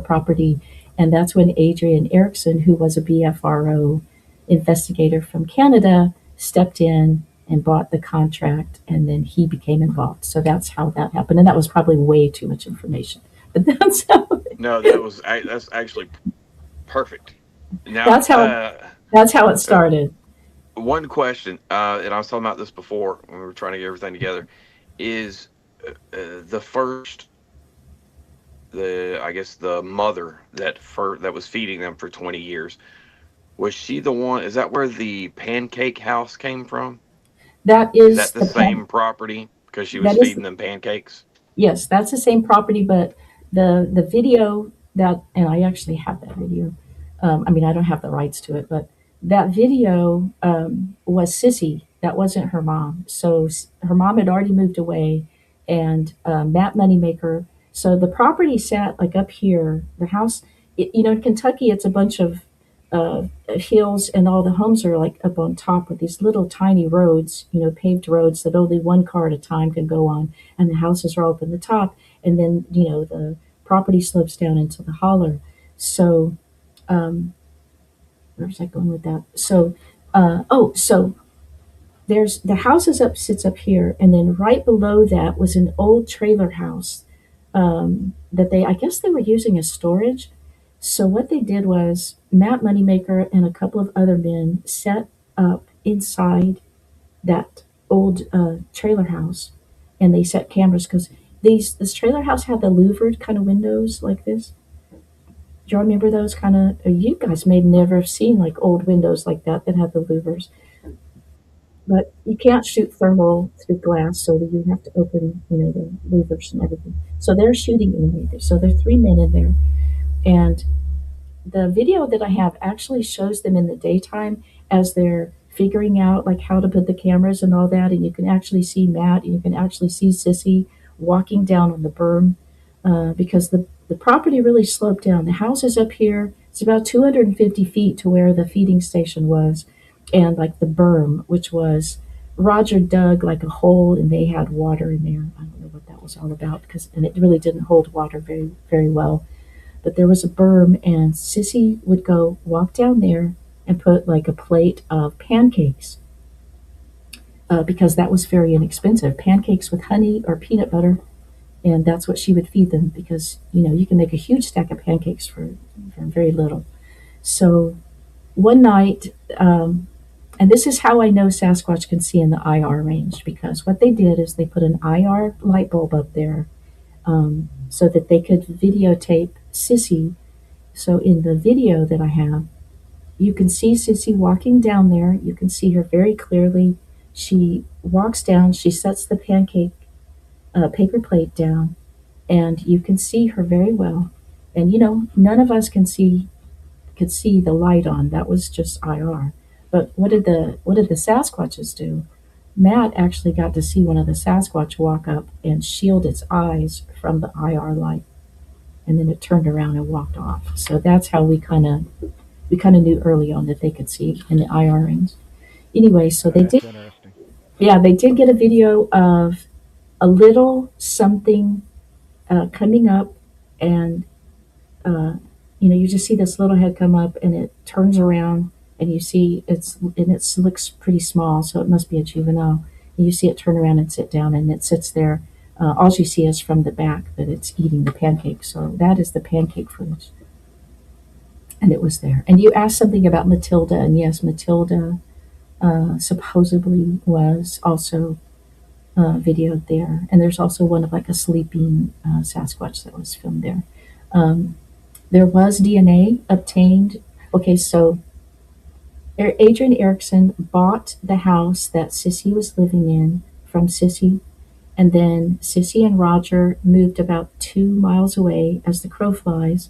property. And that's when Adrian Erickson, who was a BFRO investigator from Canada, stepped in and bought the contract, and then he became involved. So that's how that happened. And that was probably way too much information. But that's how No, that's actually perfect. Now, that's how it started. one question, and I was talking about this before when we were trying to get everything together, is I guess the mother that was feeding them for 20 years. Was she the one? Is that where the pancake house came from? That Is is that the same property because she was that is feeding them pancakes? Yes, that's the same property, but the video and I actually have that video. I mean, I don't have the rights to it, but that video was Sissy. That wasn't her mom. So her mom had already moved away, and Matt Moneymaker. So the property sat like up here. The house, in Kentucky, it's a bunch of hills, and all the homes are like up on top with these little tiny roads, paved roads that only one car at a time can go on, and the houses are up in the top, and then the property slopes down into the holler. So where's I going with that? So so there's the house sits up here, and then right below that was an old trailer house that I guess they were using as storage. So what they did was Matt Moneymaker and a couple of other men set up inside that old trailer house, and they set cameras because this trailer house had the louvered kind of windows like this. Do you remember those kind of? You guys may never have seen like old windows like that had the louvers, but you can't shoot thermal through glass, so you have to open, the louvers and everything. So they're shooting anyway. So there are three men in there, and the video that I have actually shows them in the daytime as they're figuring out like how to put the cameras and all that, and you can actually see Matt and you can actually see Sissy walking down on the berm because the property really sloped down. The house is up here. It's about 250 feet to where the feeding station was, and like the berm, which was Roger dug like a hole and they had water in there. I don't know what that was all about and it really didn't hold water very, very well. But there was a berm, and Sissy would go walk down there and put like a plate of pancakes because that was very inexpensive. Pancakes with honey or peanut butter, and that's what she would feed them because you can make a huge stack of pancakes for very little. So one night, and this is how I know Sasquatch can see in the IR range, because what they did is they put an IR light bulb up there so that they could videotape Sissy. So in the video that I have, you can see Sissy walking down there. You can see her very clearly. She walks down, she sets the pancake paper plate down, and you can see her very well. And none of us could see the light on. That was just IR. But what did the Sasquatches do? Matt actually got to see one of the Sasquatch walk up and shield its eyes from the IR light, and then it turned around and walked off. So that's how we kind of knew early on that they could see in the IR range. Anyway, so they did. Interesting. Yeah, they did get a video of a little something coming up, and you just see this little head come up and it turns around and you see it looks pretty small, so it must be a juvenile. And you see it turn around and sit down, and it sits there. All you see is from the back that it's eating the pancake. So that is the pancake footage. And it was there. And you asked something about Matilda, and yes, Matilda supposedly was also videoed there. And there's also one of like a sleeping Sasquatch that was filmed there. There was DNA obtained. Okay, so Adrian Erickson bought the house that Sissy was living in from Sissy, and then Sissy and Roger moved about 2 miles away as the crow flies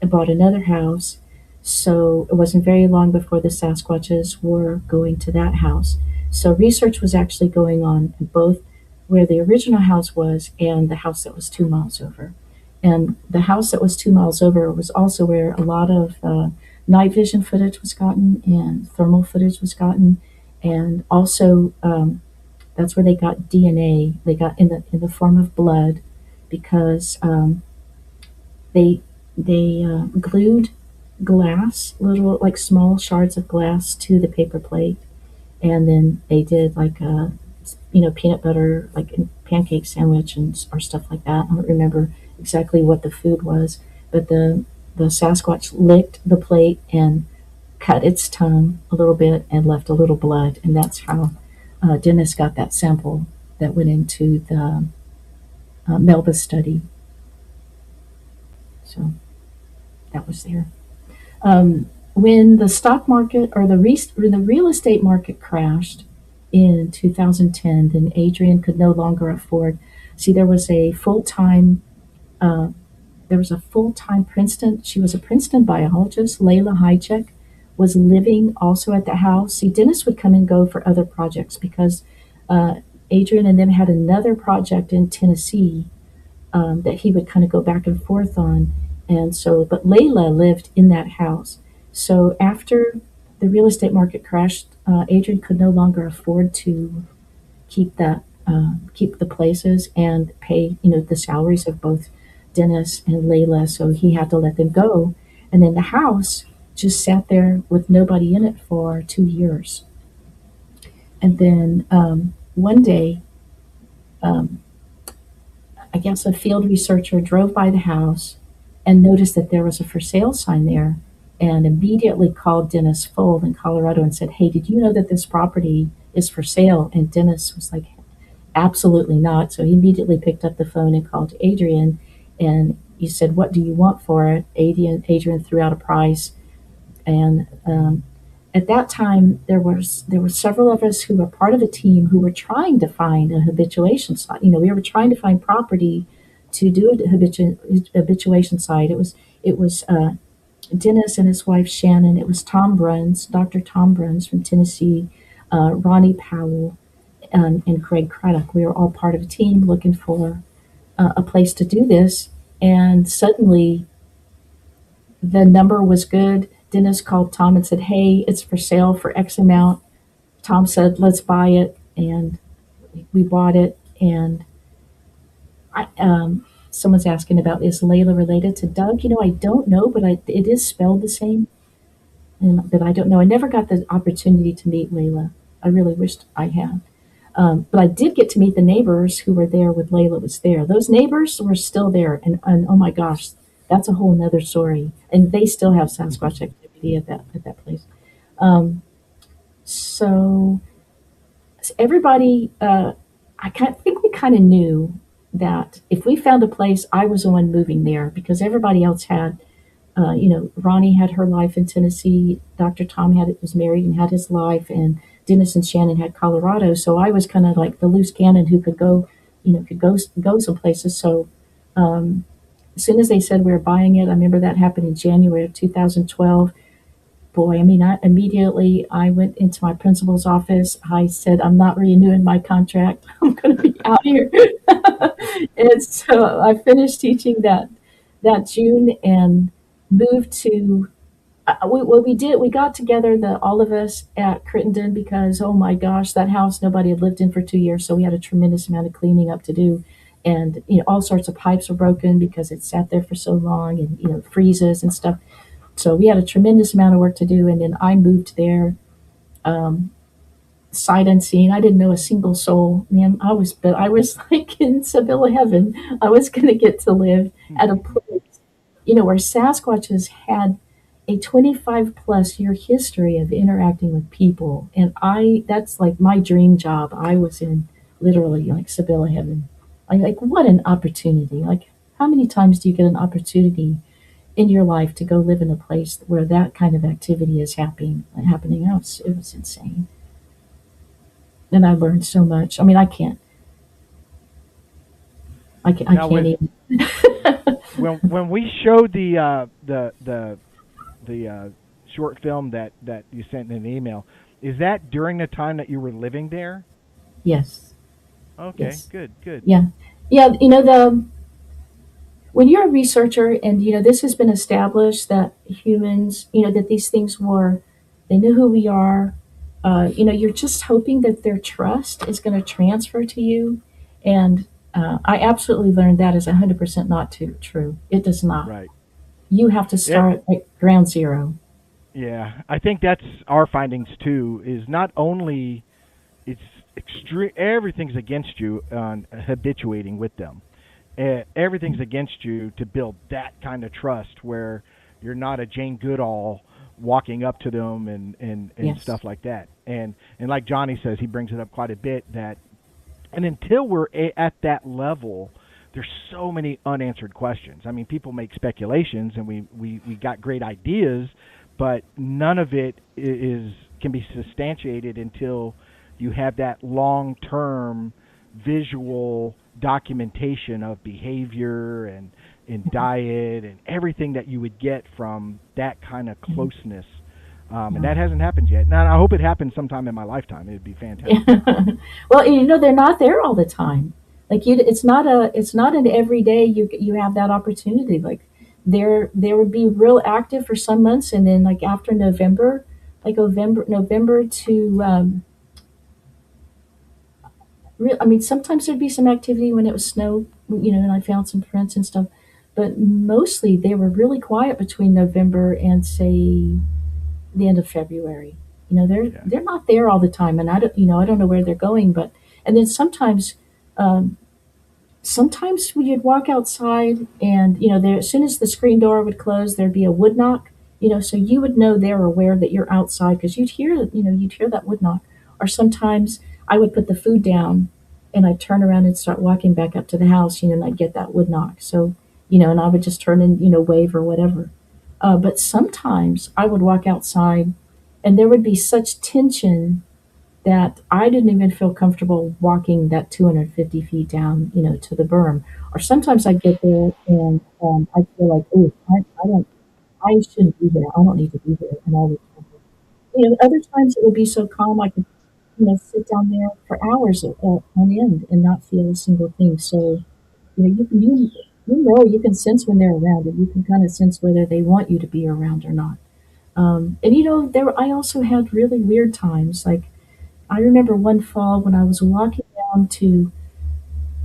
and bought another house. So it wasn't very long before the Sasquatches were going to that house. So research was actually going on in both where the original house was and the house that was 2 miles over. And the house that was 2 miles over was also where a lot of night vision footage was gotten and thermal footage was gotten. And also that's where they got DNA. They got in the form of blood because they glued glass, little like small shards of glass to the paper plate, and then they did like a peanut butter like pancake sandwich and or stuff like that. I don't remember exactly what the food was, but the Sasquatch licked the plate and cut its tongue a little bit and left a little blood, and that's how Dennis got that sample that went into the Melba study. So that was there. When the stock market or the real estate market crashed in 2010, then Adrian could no longer afford. See, there was a full-time Princeton. She was a Princeton biologist. Layla Hijack was living also at the house. See, Dennis would come and go for other projects because Adrian and them had another project in Tennessee that he would kind of go back and forth on. And so, but Layla lived in that house. So after the real estate market crashed, Adrian could no longer afford to keep the places and pay, the salaries of both Dennis and Layla. So he had to let them go. And then the house just sat there with nobody in it for 2 years. And then one day, I guess a field researcher drove by the house and noticed that there was a for sale sign there and immediately called Dennis Fold in Colorado and said, "Hey, did you know that this property is for sale?" And Dennis was like, "Absolutely not." So he immediately picked up the phone and called Adrian, and he said, "What do you want for it?" Adrian threw out a price. And at that time, there were several of us who were part of a team who were trying to find a habituation site. We were trying to find property to do a habituation site. It was Dennis and his wife Shannon. It was Tom Bruns, Dr. Tom Bruns from Tennessee, Ronnie Powell, and Craig Craddock. We were all part of a team looking for a place to do this. And suddenly, the number was good. Dennis called Tom and said, "Hey, it's for sale for X amount." Tom said, "Let's buy it," and we bought it. And someone's asking about, is Layla related to Doug? I don't know, but it is spelled the same. But I don't know. I never got the opportunity to meet Layla. I really wished I had. But I did get to meet the neighbors who were there when Layla was there. Those neighbors were still there, and oh my gosh, that's a whole nother story. And they still have Sasquatch activity at that place. So everybody, I think we kind of knew that if we found a place, I was the one moving there because everybody else had, Ronnie had her life in Tennessee. Dr. Tom was married and had his life, and Dennis and Shannon had Colorado. So I was kind of like the loose cannon who could go some places. So as soon as they said we were buying it, I remember that happened in January of 2012. Boy, I went into my principal's office. I said, "I'm not renewing my contract. I'm going to be out here." And so I finished teaching that June and moved to. We got together, all of us at Crittenden, because oh my gosh, that house nobody had lived in for 2 years, so we had a tremendous amount of cleaning up to do. and all sorts of pipes were broken because it sat there for so long, and freezes and stuff. So we had a tremendous amount of work to do, and then I moved there, um, sight unseen. I didn't know a single soul, man. I was like in Sybilla heaven. I was going to get to live at a place, where Sasquatches had a 25 plus year history of interacting with people, and that's like my dream job. I was in literally like Sybilla heaven. Like what an opportunity! Like how many times do you get an opportunity in your life to go live in a place where that kind of activity is happening? It was insane, and I learned so much. I mean, I Now, can't even. when we showed the short film that you sent in an email, is that during the time that you were living there? Yes, Okay, yes, good, good. yeah, yeah. The when you're a researcher, and this has been established that humans, that these things they know who we are. You're just hoping that their trust is going to transfer to you, and I absolutely learned that is 100% not true. It does not. Right. You have to Yeah, start at ground zero. yeah. I think that's our findings too. Is not only it's extreme. Everything's against you on habituating with them. Everything's against you to build that kind of trust where you're not a Jane Goodall walking up to them and Yes. stuff like that. And like Johnny says, he brings it up quite a bit that and until we're at that level, there's so many unanswered questions. I mean, people make speculations, and we got great ideas, but none of it is can be substantiated until you have that long-term visual documentation of behavior and diet and everything that you would get from that kind of closeness. And that hasn't happened yet. Now, I hope it happens sometime in my lifetime. It would be fantastic. Well, they're not there all the time. Like it's not an everyday you have that opportunity. Like they would be real active for some months, and then like after November, like November to I mean, sometimes there'd be some activity when it was snow, and I found some prints and stuff. But mostly they were really quiet between November and say the end of February. They're Yeah. they're not there all the time, and I don't know where they're going. But and then um, sometimes you'd walk outside, and there as soon as the screen door would close, there'd be a wood knock. So you would know they're aware that you're outside because you'd hear that wood knock. Or sometimes I would put the food down, and I'd turn around and start walking back up to the house, and I'd get that wood knock. So and I would just turn and wave or whatever. But sometimes I would walk outside, and there would be such tension that I didn't even feel comfortable walking that 250 feet down, to the berm. Or sometimes I'd get there, and I'd feel like, oh, I shouldn't be here. I don't need to be here. And I would, other times it would be so calm I could, sit down there for hours on end and not feel a single thing. So, you can sense when they're around, and you can kind of sense whether they want you to be around or not. And I also had really weird times. Like I remember one fall when I was walking down to,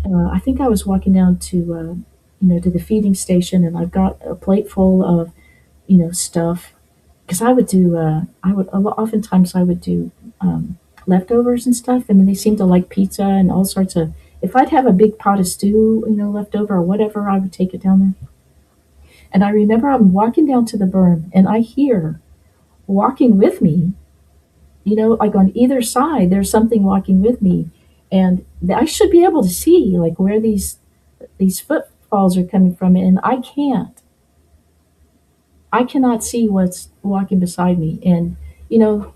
I think I was walking down to, to the feeding station, and I've got a plate full of, stuff. Because oftentimes I would do leftovers and stuff. I mean, they seem to like pizza and all sorts of. If I'd have a big pot of stew, left over or whatever, I would take it down there. And I remember I'm walking down to the berm, and I hear walking with me, like on either side, there's something walking with me, and I should be able to see like where these footfalls are coming from, and I can't. I cannot see what's walking beside me, and you know,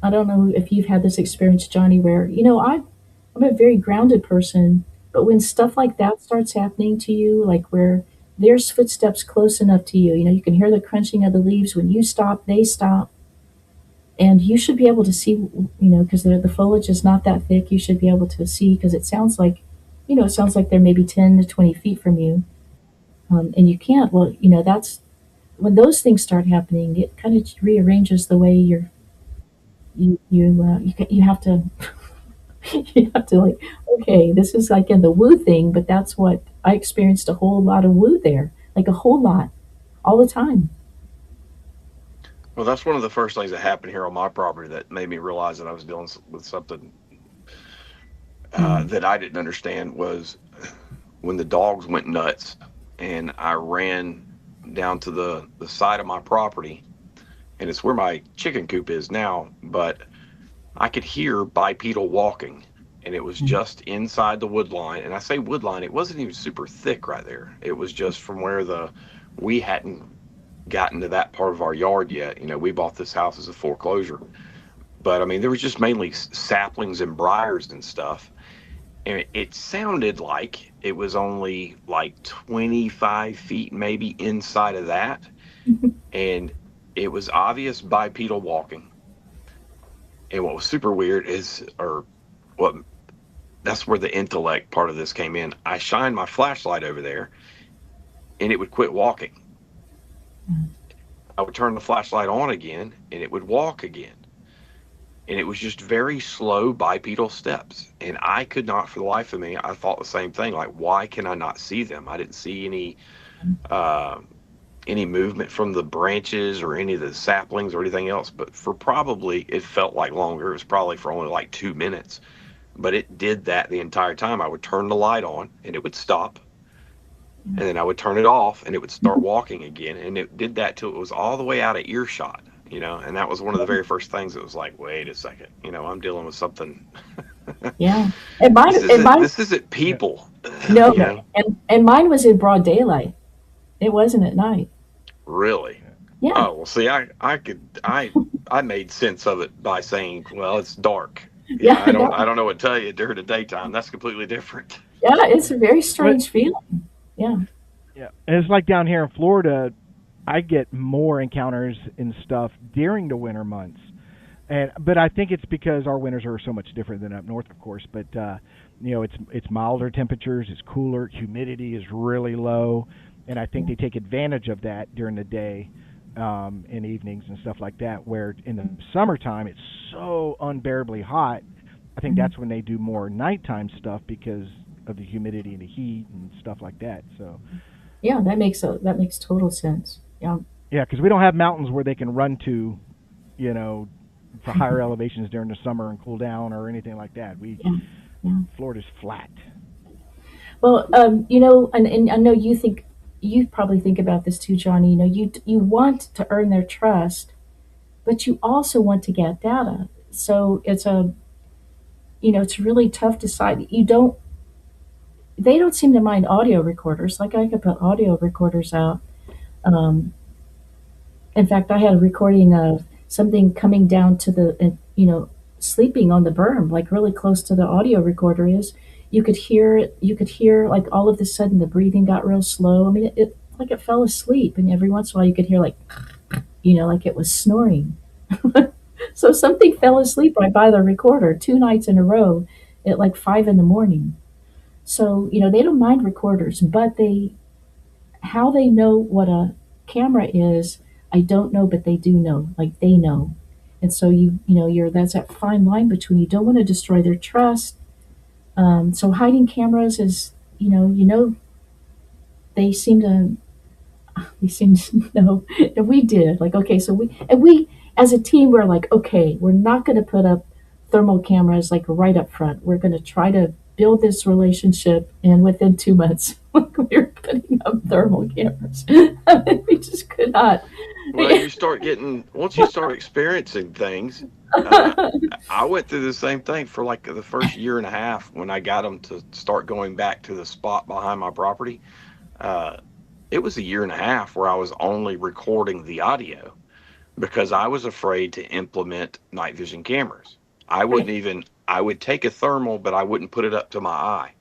I don't know if you've had this experience, Johnny, where I'm a very grounded person, but when stuff like that starts happening to you, like where there's footsteps close enough to you, you can hear the crunching of the leaves. When you stop, they stop, and you should be able to see, because the foliage is not that thick. You should be able to see because it sounds like they're maybe 10 to 20 feet from you, and you can't. Well, that's when those things start happening. It kind of rearranges the way you have to. You have to like, okay, this is like in the woo thing, but that's what I experienced, a whole lot of woo there, like a whole lot, all the time. Well, that's one of the first things that happened here on my property that made me realize that I was dealing with something Mm, that I didn't understand was when the dogs went nuts and I ran down to the side of my property, and it's where my chicken coop is now, but I could hear bipedal walking, and it was mm, just inside the wood line. And I say wood line, it wasn't even super thick right there. It was just from where we hadn't gotten to that part of our yard yet. We bought this house as a foreclosure, but I mean, there was just mainly saplings and briars and stuff. And it sounded like it was only like 25 feet maybe inside of that. And it was obvious bipedal walking. And what was super weird is, or what, that's where the intellect part of this came in. I shined my flashlight over there and it would quit walking. mm, I would turn the flashlight on again and it would walk again. And it was just very slow bipedal steps. And I could not, for the life of me, I thought the same thing. Like, why can I not see them? I didn't see uh, any movement from the branches or any of the saplings or anything else. But for probably, it felt like longer. It was probably for only like 2 minutes. But it did that the entire time. I would turn the light on and it would stop. And then I would turn it off and it would start walking again. And it did that till it was all the way out of earshot. And that was one of the very first things that was like, wait a second, I'm dealing with something. yeah. And This mine, and isn't mine, this isn't people. no, you know, and mine was in broad daylight. It wasn't at night. really. Yeah, Oh well, see, I made sense of it by saying, well, it's dark. yeah, I don't know what to tell you during the daytime. That's completely different. yeah. It's a very But strange feeling. Yeah. yeah, and it's like down here in Florida, I get more encounters and stuff during the winter months. But I think it's because our winters are so much different than up north, of course. But it's milder temperatures, it's cooler, humidity is really low, and I think Yeah. they take advantage of that during the day, and evenings and stuff like that. Where in the summertime it's so unbearably hot. I think Mhm. that's when they do more nighttime stuff because of the humidity and the heat and stuff like that. So Yeah, that makes total sense. Yeah. yeah, because we don't have mountains where they can run to, you know, for higher elevations during the summer and cool down or anything like that. Yeah. Yeah. Florida's flat. Well, and I know you probably think about this too, Johnny. You want to earn their trust, but you also want to get data. So it's really tough to decide. They don't seem to mind audio recorders. Like I could put audio recorders out. Um, in fact, I had a recording of something coming down to sleeping on the berm, like really close to the audio recorder is. You could hear it. You could hear like all of a sudden the breathing got real slow. I mean, it like it fell asleep, and every once in a while you could hear like, like it was snoring. So something fell asleep right by the recorder 2 nights in a row at like 5 in the morning. So they don't mind recorders, but how they know what a camera is, I don't know, but they do know. Like they know. And so you're that's that fine line between you don't want to destroy their trust. So hiding cameras is, they seem to they seem to know, and we did. Like, okay, so we as a team we're like, okay, we're not going to put up thermal cameras like right up front. We're going to try to build this relationship, and within 2 months, we were putting up thermal cameras. We just could not. Well, once you start experiencing things, uh, I went through the same thing for like the first year and a half when I got them to start going back to the spot behind my property. Uh, it was a year and a half where I was only recording the audio because I was afraid to implement night vision cameras. Right. I would take a thermal, but I wouldn't put it up to my eye.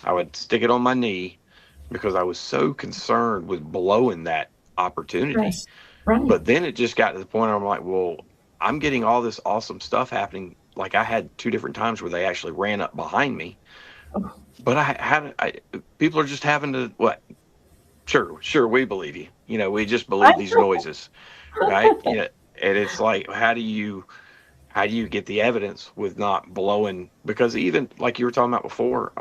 I would stick it on my knee because I was so concerned with blowing that opportunity. Yes. Right. But then it just got to the point where I'm like, well, I'm getting all this awesome stuff happening. Like I had two different times where they actually ran up behind me, Oh, but people are just having to what? Sure, we believe you. We just I believe these noises, right? And it's like, how do you how do you get the evidence with not blowing? Because even like you were talking about before,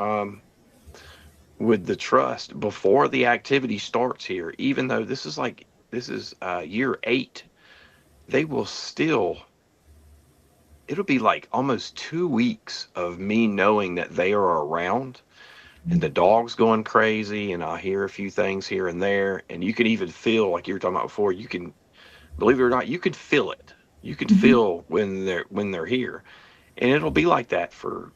with the trust before the activity starts here, even though this is year 8, they will still. It'll be like almost 2 weeks of me knowing that they are around, and the dog's going crazy, and I hear a few things here and there, and you can even feel, like you were talking about before, you can, believe it or not, you could feel it. You could Hmm. feel when they're here, and it'll be like that for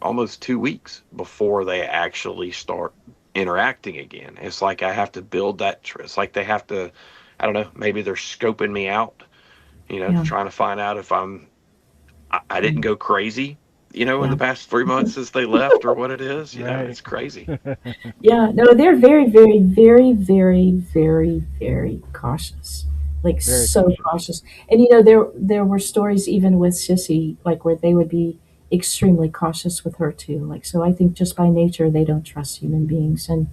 almost 2 weeks before they actually start interacting again. It's like I have to build that trust. It's like they have to, I don't know, maybe they're scoping me out, Yeah. trying to find out if I didn't Mm. go crazy, in Yeah. the past 3 months since they left, or what it is. Right. It's crazy. Yeah, no, they're very, very, very, very, very, very cautious. Like Very so cautious. cautious. And there were stories even with Sissy, like where they would be extremely cautious with her too. Like so, I think just by nature they don't trust human beings. And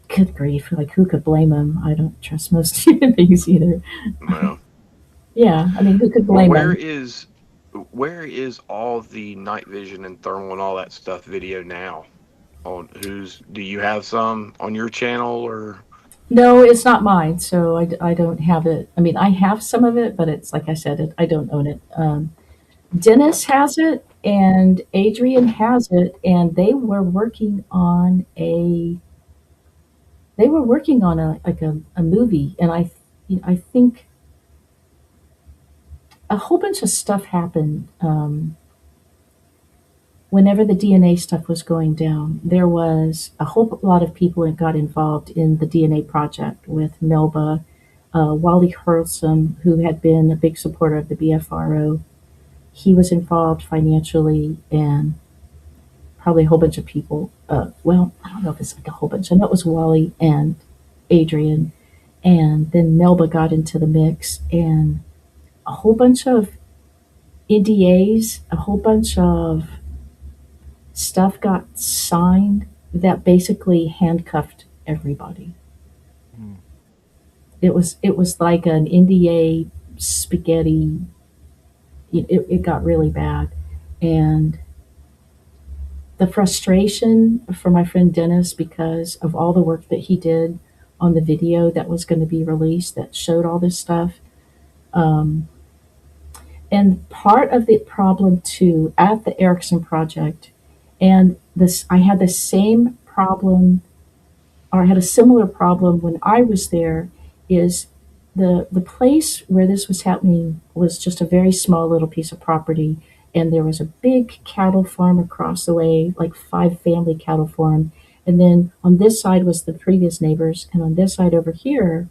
good grief, like who could blame them? I don't trust most human beings either. Well, Yeah, I mean, who could well, blame them? where is all the night vision and thermal and all that stuff video now? On who's Do you have some on your channel or? No, it's not mine, so I don't have it. I mean, I have some of it, but it's like I said, I don't own it. Dennis has it and Adrian has it, and they were working on a movie, and I think a whole bunch of stuff happened whenever the DNA stuff was going down. There was a whole lot of people that got involved in the DNA project with Melba, Wally Hurlsum, who had been a big supporter of the BFRO. He was involved financially, and probably a whole bunch of people. Well, I don't know if it's like a whole bunch. I know it was Wally and Adrian, and then Melba got into the mix, and a whole bunch of NDAs, a whole bunch of stuff got signed that basically handcuffed everybody. Mm. It was like an NDA spaghetti. It got really bad, and the frustration for my friend Dennis because of all the work that he did on the video that was going to be released that showed all this stuff. Um, and part of the problem too at the Erickson project, and this I had the same problem, or I had a similar problem when I was there, is the place where this was happening was just a very small little piece of property, and there was a big cattle farm across the way, like 5 family cattle farm, and then on this side was the previous neighbors, and on this side over here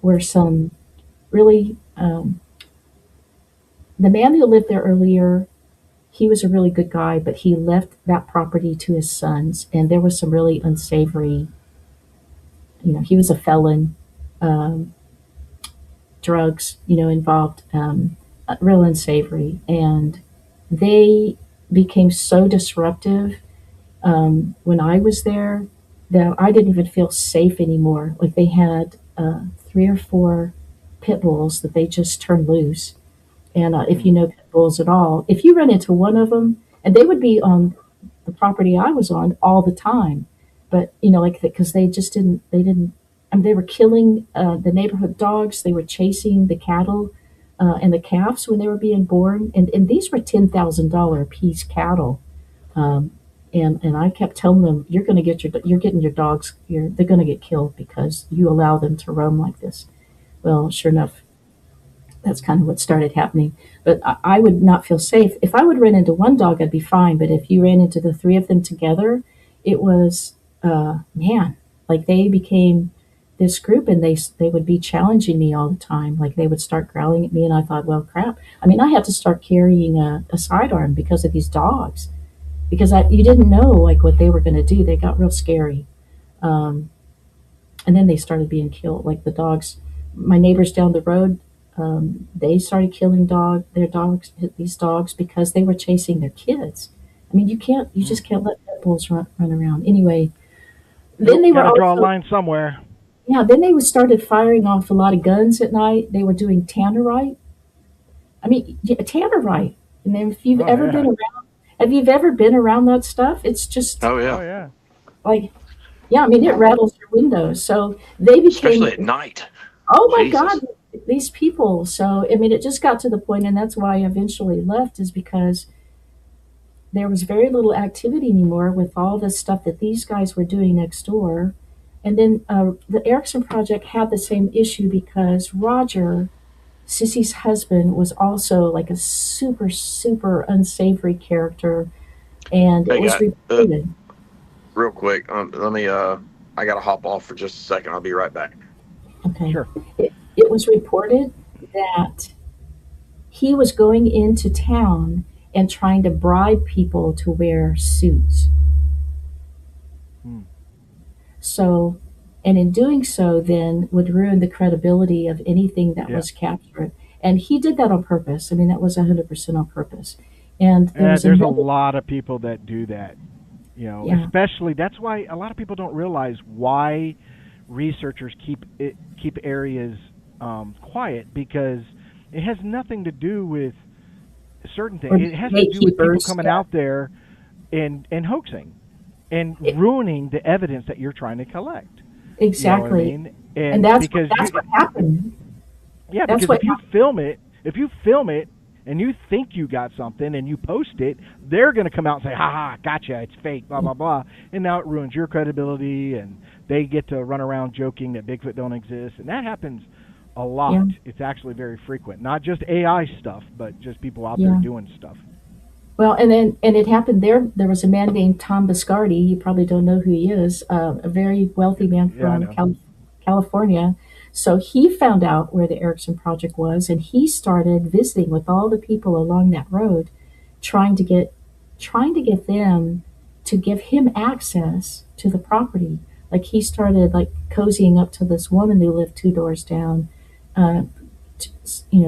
were some really the man who lived there earlier. He was a really good guy, but he left that property to his sons, and there was some really unsavory. He was a felon, um, drugs, involved, real unsavory. And they became so disruptive when I was there that I didn't even feel safe anymore. Like they had 3 or 4 pit bulls that they just turned loose. And if you Mm. know pit bulls at all, if you run into one of them, and they would be on the property I was on all the time, but like because they didn't. I mean, they were killing the neighborhood dogs. They were chasing the cattle and the calves when they were being born, and these were $10,000 a piece cattle. Um, and I kept telling them, you're getting your dogs, they're going to get killed because you allow them to roam like this. Well, sure enough, that's kind of what started happening. But I would not feel safe. If I would run into one dog, I'd be fine. But if you ran into the 3 of them together, it was, man, like they became this group, and they would be challenging me all the time. Like they would start growling at me, and I thought, well, crap. I mean, I had to start carrying a sidearm because of these dogs, because you didn't know like what they were going to do. They got real scary. Um, and then they started being killed. Like the dogs, my neighbors down the road, they started killing their dogs, these dogs, because they were chasing their kids. I mean, you Mm. just can't let pit bulls run around. Anyway, then Nope. they Got were to draw a also, line somewhere. yeah, then they started firing off a lot of guns at night. They were doing tannerite. I mean, yeah, tannerite. And then if you've Oh ever yeah. been around, have you ever been around that stuff? It's just Oh Oh yeah, yeah. like, yeah, I mean, it rattles your windows. So they became, especially at night. oh my God, Jesus. these people. So, I mean, it just got to the point, and that's why I eventually left, is because there was very little activity anymore with all the stuff that these guys were doing next door. And then the Erickson Project had the same issue because Roger, Sissy's husband, was also like a super, super unsavory character, and it Hey, was guy, reported. real quick. Let me. I gotta hop off for just a second. I'll be right back. Okay. Sure. It was reported that he was going into town and trying to bribe people to wear suits. Hmm. So, and in doing so, then would ruin the credibility of anything that Yeah. was captured. And he did that on purpose. I mean, that was 100% on purpose. And there was There's a another, lot of people that do that. yeah, Especially that's why a lot of people don't realize why researchers keep areas quiet, because it has nothing to do with certain things. or It has to do with people gatekeepers. coming Yeah, out there and hoaxing and it, ruining the evidence that you're trying to collect. You know what I exactly. mean? And And because that's what happened. yeah, That's because what if you film it and you think you got something and you post it, they're going to come out and say, "Ha ha, gotcha, it's fake, blah blah happened. blah," and now it ruins your credibility, and they get to run around joking that Bigfoot don't exist, and that happens a Yeah, lot. It's actually very frequent, not just AI stuff, but just people out there yeah. doing stuff. Well, and it happened there. There was a man named Tom Biscardi. You probably don't know who he is. A very wealthy man Yeah, I from know. California. So he found out where the Erickson Project was, and he started visiting with all the people along that road, trying to get trying to get them to give him access to the property. Like he started like cozying up to this woman who lived two doors down, uh, t-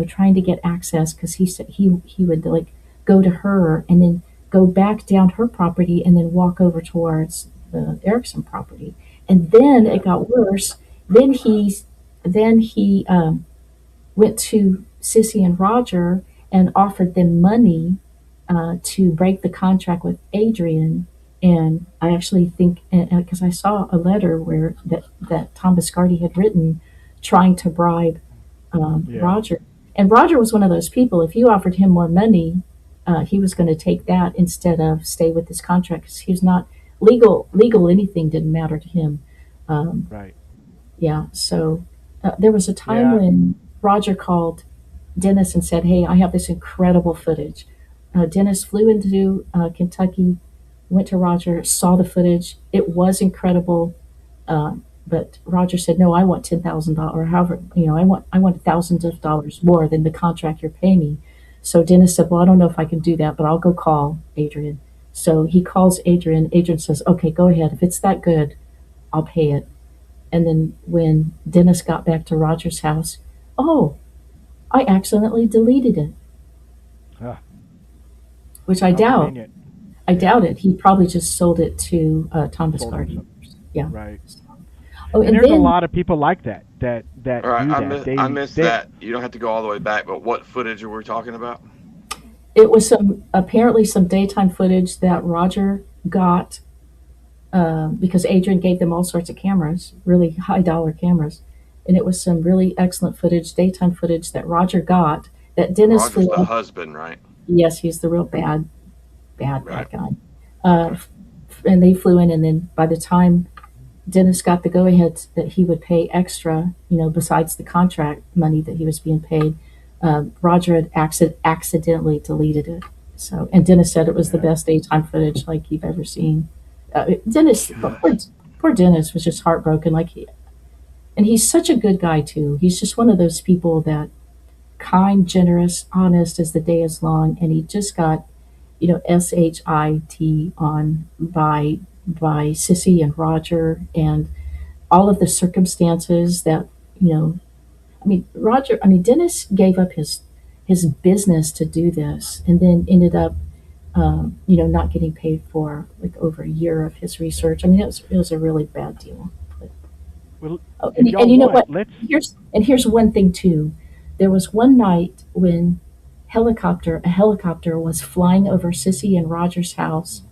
trying to get access because he said he would like go to her and then go back down her property and then walk over towards the Erickson property. And then Yeah, it got worse. Then he went to Sissy and Roger and offered them money to break the contract with Adrian. And I actually think, because I saw a letter where that Tom Biscardi had written, trying to bribe yeah, Roger. And Roger was one of those people. If you offered him more money, he was going to take that instead of stay with his contract because he was not legal. Legal anything didn't matter to him. Um, right. yeah. So there was a time Yeah, when Roger called Dennis and said, "Hey, I have this incredible footage." Dennis flew into Kentucky, went to Roger, saw the footage. It was incredible. But Roger said, "No, I want $10,000, or however, I want thousands of dollars more than the contract you're paying me." So Dennis said, "Well, I don't know if I can do that, but I'll go call Adrian." So he calls Adrian. Adrian says, "Okay, go ahead. If it's that good, I'll pay it." And then when Dennis got back to Roger's house, oh, I accidentally deleted it, ah, which I how doubt. convenient. I Yeah, doubt it. He probably just sold it to Tom sold them Biscardi. some. Yeah. Right. Oh, And and there's a then lot of people like that All that right, do that. I missed that. You don't have to go all the way back, but what footage are we talking about? it was apparently some daytime footage that Roger got because Adrian gave them all sorts of cameras, really high dollar cameras, and it was some really excellent footage, daytime footage that Roger got that Dennis Roger's flew the up. husband, right? Yes, he's the real bad Right. guy. Uh, and they flew in, and then by the time Dennis got the go ahead that he would pay extra, besides the contract money that he was being paid, Roger had accidentally deleted it. So, and Dennis said it was the Yeah. best daytime footage like you've ever seen. Dennis, Gosh. poor Dennis was just heartbroken. And he's such a good guy too. He's just one of those people that kind, generous, honest as the day is long, and he just got shit on by Sissy and Roger and all of the circumstances that you know. Dennis gave up his business to do this, and then ended up not getting paid for like over a year of his research. I mean, it was a really bad deal. But, Well, oh, if and y'all you know want, what? let's. Here's one thing too. There was one night when a helicopter was flying over Sissy and Roger's house,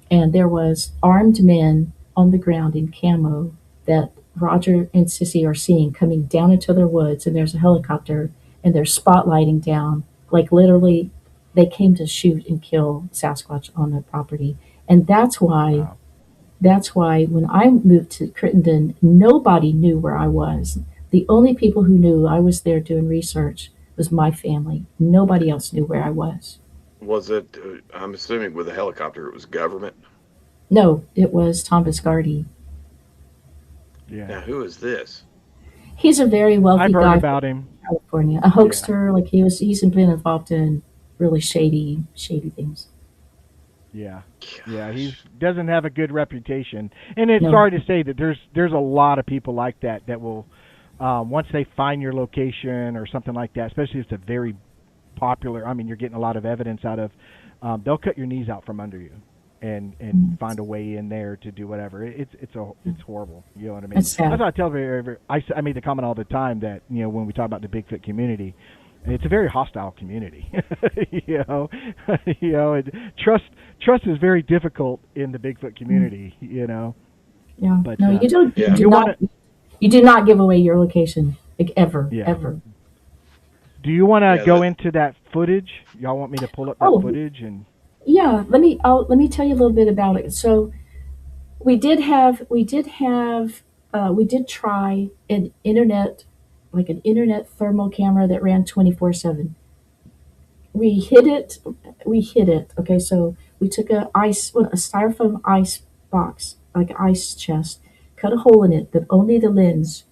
and there was armed men on the ground in camo that Roger and Sissy are seeing coming down into their woods, and there's a helicopter, and they're spotlighting down, like literally, they came to shoot and kill Sasquatch on their property, and that's why. Wow. That's why when I moved to Crittenden, nobody knew where I was. The only people who knew I was there doing research was my family. Nobody else knew where I was. Was it? I'm assuming with a helicopter, it was government. No, it was Tom Biscardi. Yeah. Now, who is this? He's a very wealthy I've heard guy about from him. California, a hoaxer. Like he's been involved in really shady things. Yeah. Yeah, he Gosh. doesn't have a good reputation, and it's No, sorry to say that there's a lot of people like that will, once they find your location or something like that, especially if it's a very popular. I mean, you're getting a lot of evidence out of. They'll cut your knees out from under you, and find a way in there to do whatever. It's horrible. You know what I mean? it's sad. That's why I tell I made the comment all the time that when we talk about the Bigfoot community. It's a very hostile community, and trust is very difficult in the Bigfoot community, Yeah. But No, you don't. Yeah. you want to, You do not give away your location, like ever, yeah. ever. Do you want to Yeah, go that, into that footage? Y'all want me to pull up that Oh, footage and yeah. Let me tell you a little bit about it. So we did try an internet thermal camera that ran 24/7. We hid it. We hid it. Okay, so we took a styrofoam ice box, like an ice chest, cut a hole in it, but only the lens,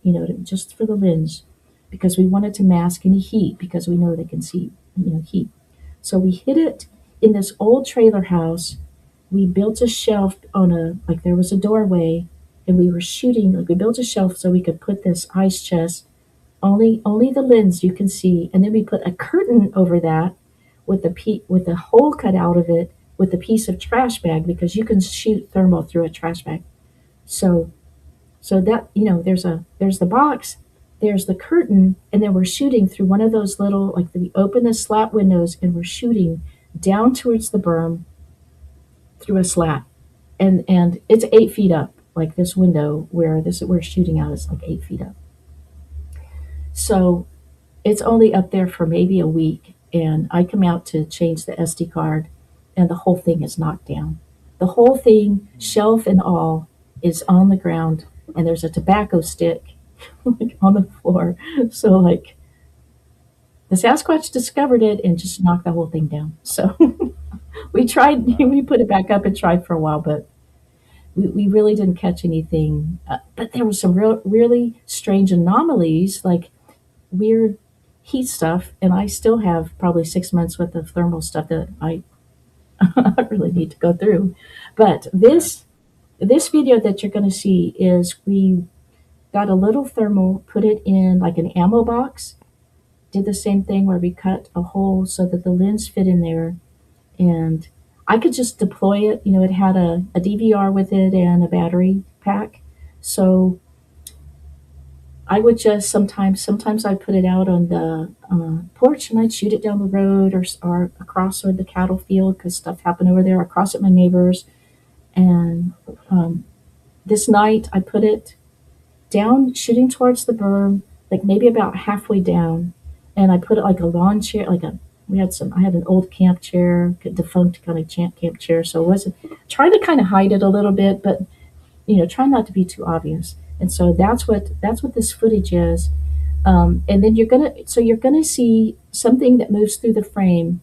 just for the lens, because we wanted to mask any heat because we know they can see, heat. So we hid it in this old trailer house. We built a shelf like there was a doorway, and we were shooting. Like we built a shelf so we could put this ice chest, only the lens you can see, and then we put a curtain over that with a hole cut out of it with a piece of trash bag because you can shoot thermal through a trash bag. So that there's the box, there's the curtain, and then we're shooting through one of those little, like, we open the slat windows and we're shooting down towards the berm through a slat, and it's 8 feet up. Like this window where we're shooting out is like 8 feet up. So it's only up there for maybe a week, and I come out to change the SD card, and the whole thing is knocked down. The whole thing, shelf and all, is on the ground, and there's a tobacco stick like on the floor. So like the Sasquatch discovered it and just knocked the whole thing down. So we tried, wow. we put it back up and tried for a while, but we really didn't catch anything. But there was some really strange anomalies, like weird heat stuff, and I still have probably 6 months worth of thermal stuff that I I really need to go through. But Yeah. this video that you're going to see is we got a little thermal, put it in like an ammo box, did the same thing where we cut a hole so that the lens fit in there, and I could just deploy it. It had a DVR with it and a battery pack, so I would just sometimes I'd put it out on the porch and I'd shoot it down the road or across the cattle field because stuff happened over there, across at my neighbors. And this night I put it down, shooting towards the berm, like maybe about halfway down, and I put it like a lawn chair, I had an old camp chair, defunct kind of camp chair, so it wasn't trying to kind of hide it a little bit, but try not to be too obvious. And so that's what this footage is. And then you're gonna see something that moves through the frame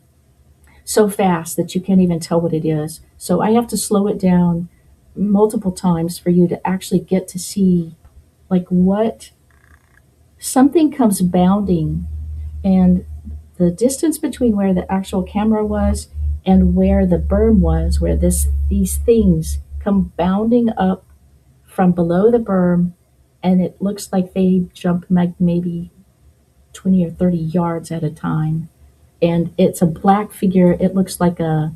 so fast that you can't even tell what it is. So I have to slow it down multiple times for you to actually get to see like what something comes bounding, and the distance between where the actual camera was and where the berm was, where these things come bounding up from below the berm, and it looks like they jump like maybe 20 or 30 yards at a time. And it's a black figure. It looks like hellhounds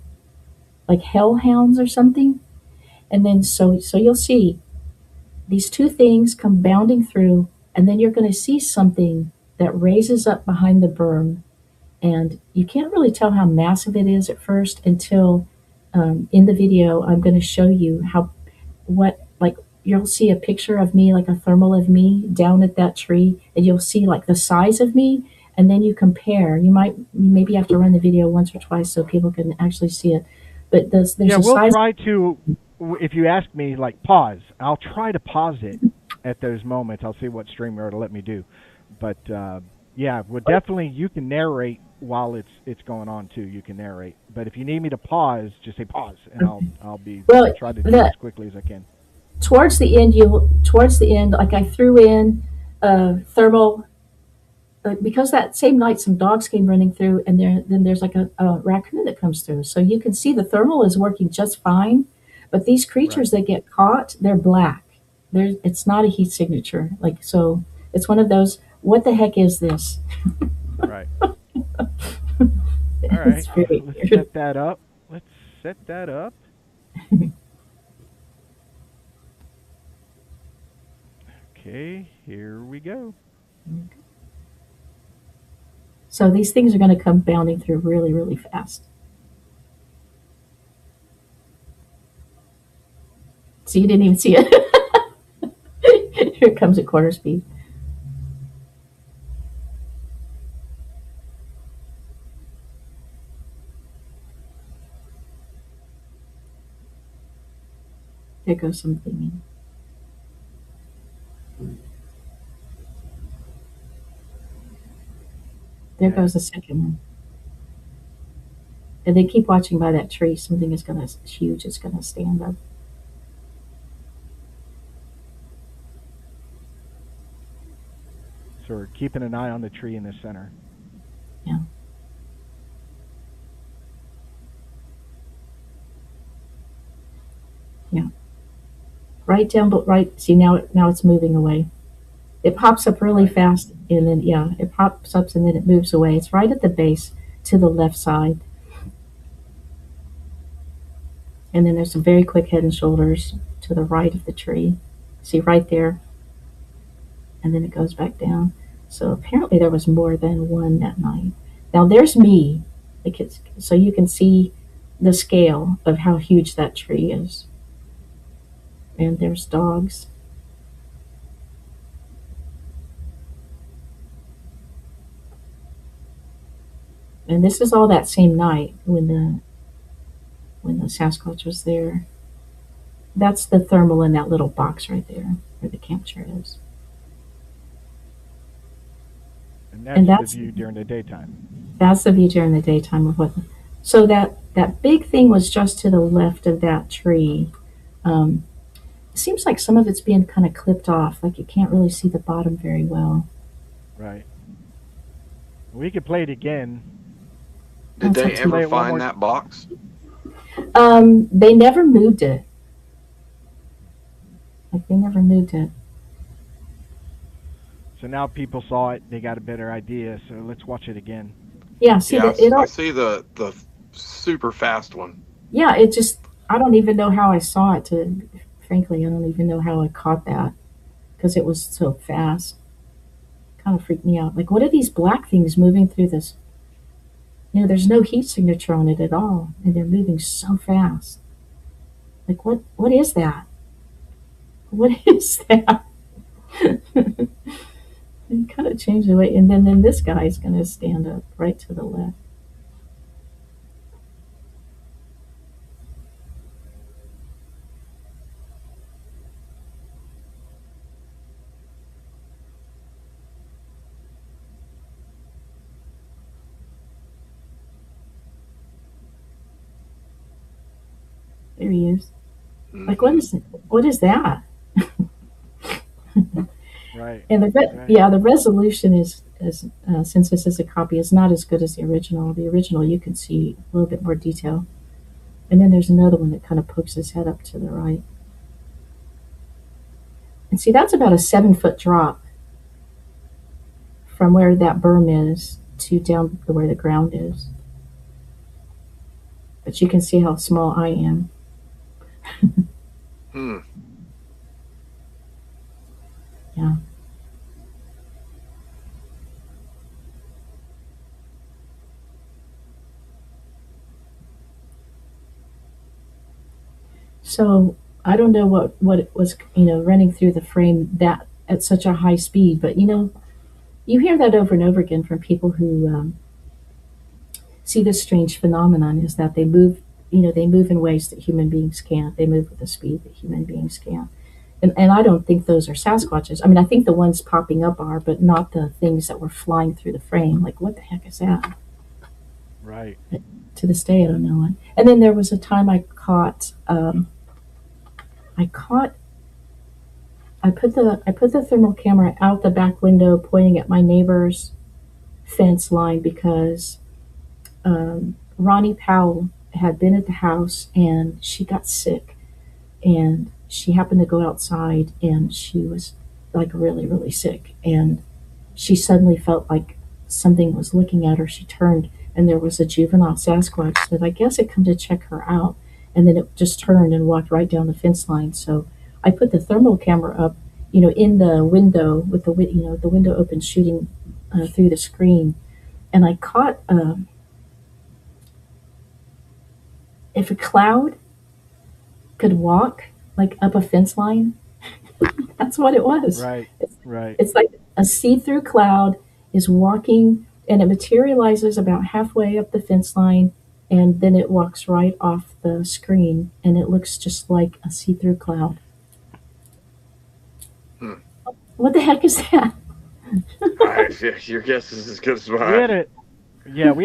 or something. And then so you'll see these two things come bounding through, and then you're going to see something that raises up behind the berm, and you can't really tell how massive it is at first until in the video I'm going to show you how what like you'll see a picture of me, like a thermal of me down at that tree, and you'll see like the size of me, and then you compare. You maybe have to run the video once or twice so people can actually see it. But there's Yeah, a we'll size. try to. If you ask me, like pause, I'll try to pause it at those moments. I'll see what streamer will let me do. But yeah, well, definitely you can narrate while it's going on too. You can narrate. But if you need me to pause, just say pause, and I'll Well, try to do it the as quickly as I can. towards the end, like I threw in thermal because that same night some dogs came running through, and then there's like a raccoon that comes through, so you can see the thermal is working just fine, but these Right. creatures that get caught, they're black. It's not a heat signature, like, so it's one of those, what the heck is this? Right. All It's right. very Let's weird. set that up. Let's set that up. Okay, here we go. So these things are going to come bounding through really, really fast. So you didn't even see it. Here it comes at quarter speed. There goes something. There Yeah. goes the second one. And they keep watching by that tree. Something is going to huge is going to stand up. So we're keeping an eye on the tree in the center. Yeah. Yeah. Right down, but right. See, now it's moving away. It pops up really Right. fast, and then yeah, it pops up and then it moves away. It's right at the base to the left side, and then there's some very quick head and shoulders to the right of the tree. See right there, and then it goes back down. So apparently there was more than one that night. Now there's me, like so you can see the scale of how huge that tree is, and there's dogs. And this is all that same night when the Sasquatch was there. That's the thermal in that little box right there where the camp chair is. And And that's the view during the daytime. that's the view during the daytime of what. So that big thing was just to the left of that tree. Um, it seems like some of it's being kind of clipped off, like you can't really see the bottom very well. Right. We could play it again. Did they Let's ever Play it one find more. that box? They never moved it. Like they never moved it. So now people saw it. They got a better idea. So let's watch it again. Yeah, see Yeah, that it I all. see the super fast one. Yeah, it just. I don't even know how I saw it. To frankly, I don't even know how I caught that because it was so fast. Kind of freaked me out. Like, what are these black things moving through this? There's no heat signature on it at all, and they're moving so fast. Like, what is that? What is that? And kind of change the way, and then this guy's going to stand up right to the left. There he is. Like, what is that? Right. And Right. the resolution is since this is a copy, is not as good as the original. The original you can see a little bit more detail, and then there's another one that kind of pokes his head up to the right. And see, that's about a 7-foot drop from where that berm is to down to where the ground is. But you can see how small I am. Hmm. Yeah. So I don't know what it was, running through the frame that at such a high speed, but you hear that over and over again from people who see this strange phenomenon is that they move in ways that human beings can't. They move with a speed that human beings can't. And I don't think those are Sasquatches. I mean, I think the ones popping up are, but not the things that were flying through the frame. Like, what the heck is that? Right. To this day, I don't know it. And then there was a time I caught, I put the thermal camera out the back window, pointing at my neighbor's fence line because Ronnie Powell had been at the house and she got sick, and she happened to go outside and she was like really, really sick. And she suddenly felt like something was looking at her. She turned and there was a juvenile Sasquatch that I guess had come to check her out. And then it just turned and walked right down the fence line. So I put the thermal camera up, in the window with the window open, shooting through the screen. And I caught, if a cloud could walk like up a fence line, that's what it was. Right. Right. It's like a see-through cloud is walking, and it materializes about halfway up the fence line, and then it walks right off the screen, and it looks just like a see-through cloud. Hmm. What the heck is that? Your guess is as good as We mine.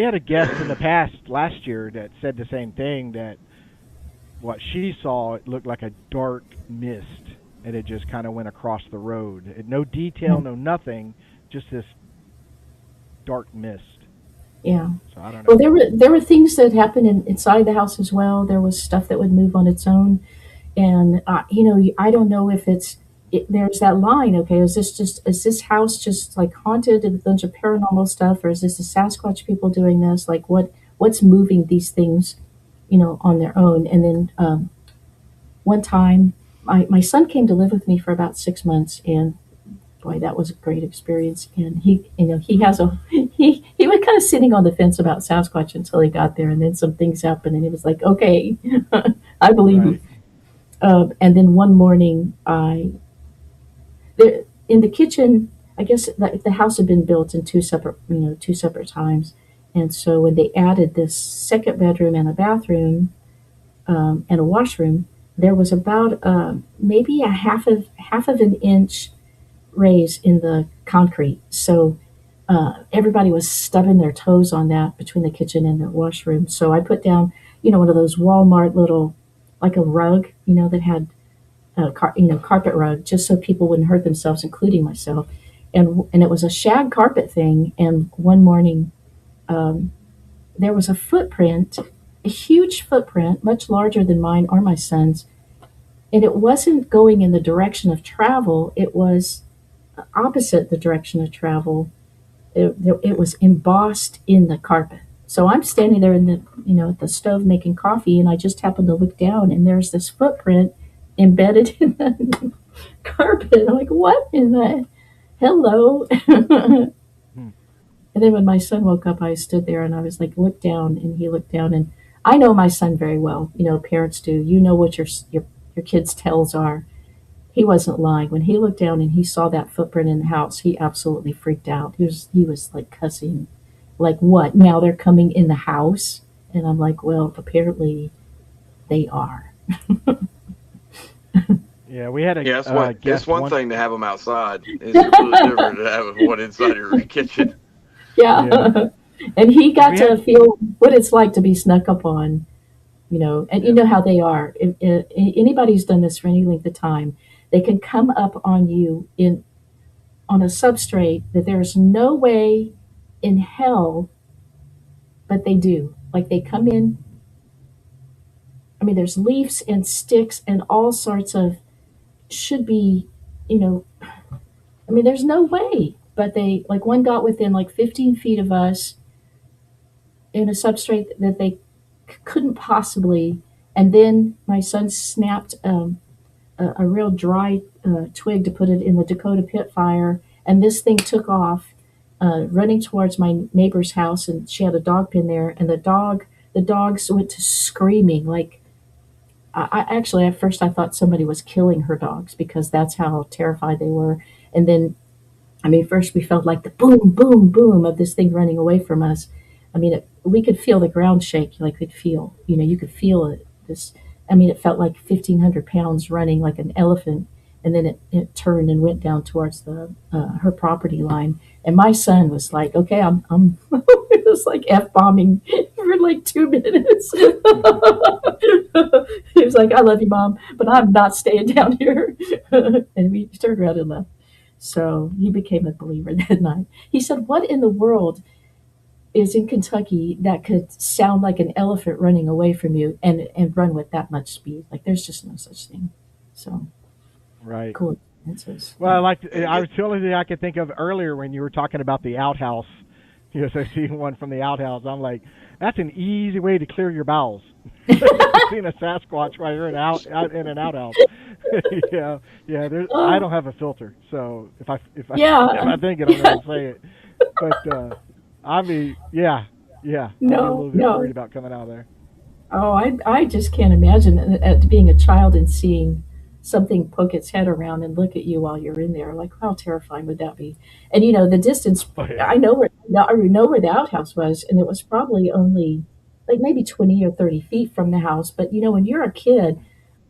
had a guest in the past last year that said the same thing, that what she saw, it looked like a dark mist, and it just kind of went across the road. No detail, no nothing, just this dark mist. Yeah. So I don't Well, know. there were things that happened inside the house as well. There was stuff that would move on its own, and I don't know if there's that line. Okay, is this house just like haunted with a bunch of paranormal stuff, or is this the Sasquatch people doing this? Like, what's moving these things, on their own? And then one time, my son came to live with me for about 6 months, and boy, that was a great experience. And he has a he was kind of sitting on the fence about Sasquatch until he got there, and then some things happened, and he was like, okay, I believe you. Right. And then one morning, in the kitchen, I guess the house had been built in two separate times, and so when they added this second bedroom and a bathroom and a washroom, there was about maybe a half of an inch raise in the concrete. So everybody was stubbing their toes on that between the kitchen and the washroom. So I put down, one of those Walmart little, like a rug, that had carpet rug, just so people wouldn't hurt themselves, including myself. And it was a shag carpet thing. And one morning, there was a footprint, a huge footprint, much larger than mine or my son's. And it wasn't going in the direction of travel. It was opposite the direction of travel. It was embossed in the carpet. So I'm standing there at the stove making coffee, and I just happened to look down, and there's this footprint embedded in the carpet. I'm like, what in the hello? Hmm. And then when my son woke up, I stood there and I was like, look down, and he looked down, and I know my son very well. Parents do. You know what your kids' tells are. He wasn't lying. When he looked down and he saw that footprint in the house, he absolutely freaked out. He was like cussing, like, what? Now they're coming in the house? And I'm like, well, apparently they are. Yeah, we had Yeah, a it's guest one one. thing to have them outside. It's completely different to have one inside your kitchen. Yeah. Yeah, And he because got we to had. feel what it's like to be snuck up on, and you Yeah. know how they are. If anybody who's done this for any length of time, they can come up on you on a substrate that there's no way in hell, but they do. Like they come in. I mean, there's leaves and sticks and all sorts of should be, you know. I mean, there's no way, but they like one got within like 15 feet of us in a substrate that they couldn't possibly. And then my son snapped a real dry twig to put it in the Dakota pit fire, and this thing took off, running towards my neighbor's house, and she had a dog pen there, and the dogs went to screaming like I actually at first I thought somebody was killing her dogs because that's how terrified they were. And then, I mean, first we felt like the boom, boom, boom of this thing running away from us. I mean, we could feel the ground shake. Like we'd feel, you could feel it. This, I mean, it felt like 1,500 pounds running like an elephant, and then it turned and went down towards the her property line. And my son was like, "Okay, I'm." It was like f bombing for like 2 minutes. He was like, "I love you, mom, but I'm not staying down here." And we turned around and left. So he became a believer that night. He said, "What in the world is in Kentucky that could sound like an elephant running away from you and run with that much speed? Like there's just no such thing." So Right. cool experiences. Well, like And I was get the only thing I could think of earlier when you were talking about the outhouse. So seeing one from the outhouse, I'm like, that's an easy way to clear your bowels. Seeing a Sasquatch while you're out in an outhouse. Yeah, yeah. I don't have a filter, so if I if Yeah. I think it, I'm going to say it. But I mean, yeah. I'd be a No, little bit no. worried about coming out of there. Oh, I just can't imagine being a child and seeing something poke its head around and look at you while you're in there. Like, how terrifying would that be? And the distance. Oh yeah. I know where the outhouse was, and it was probably only like maybe 20 or 30 feet from the house. But when you're a kid,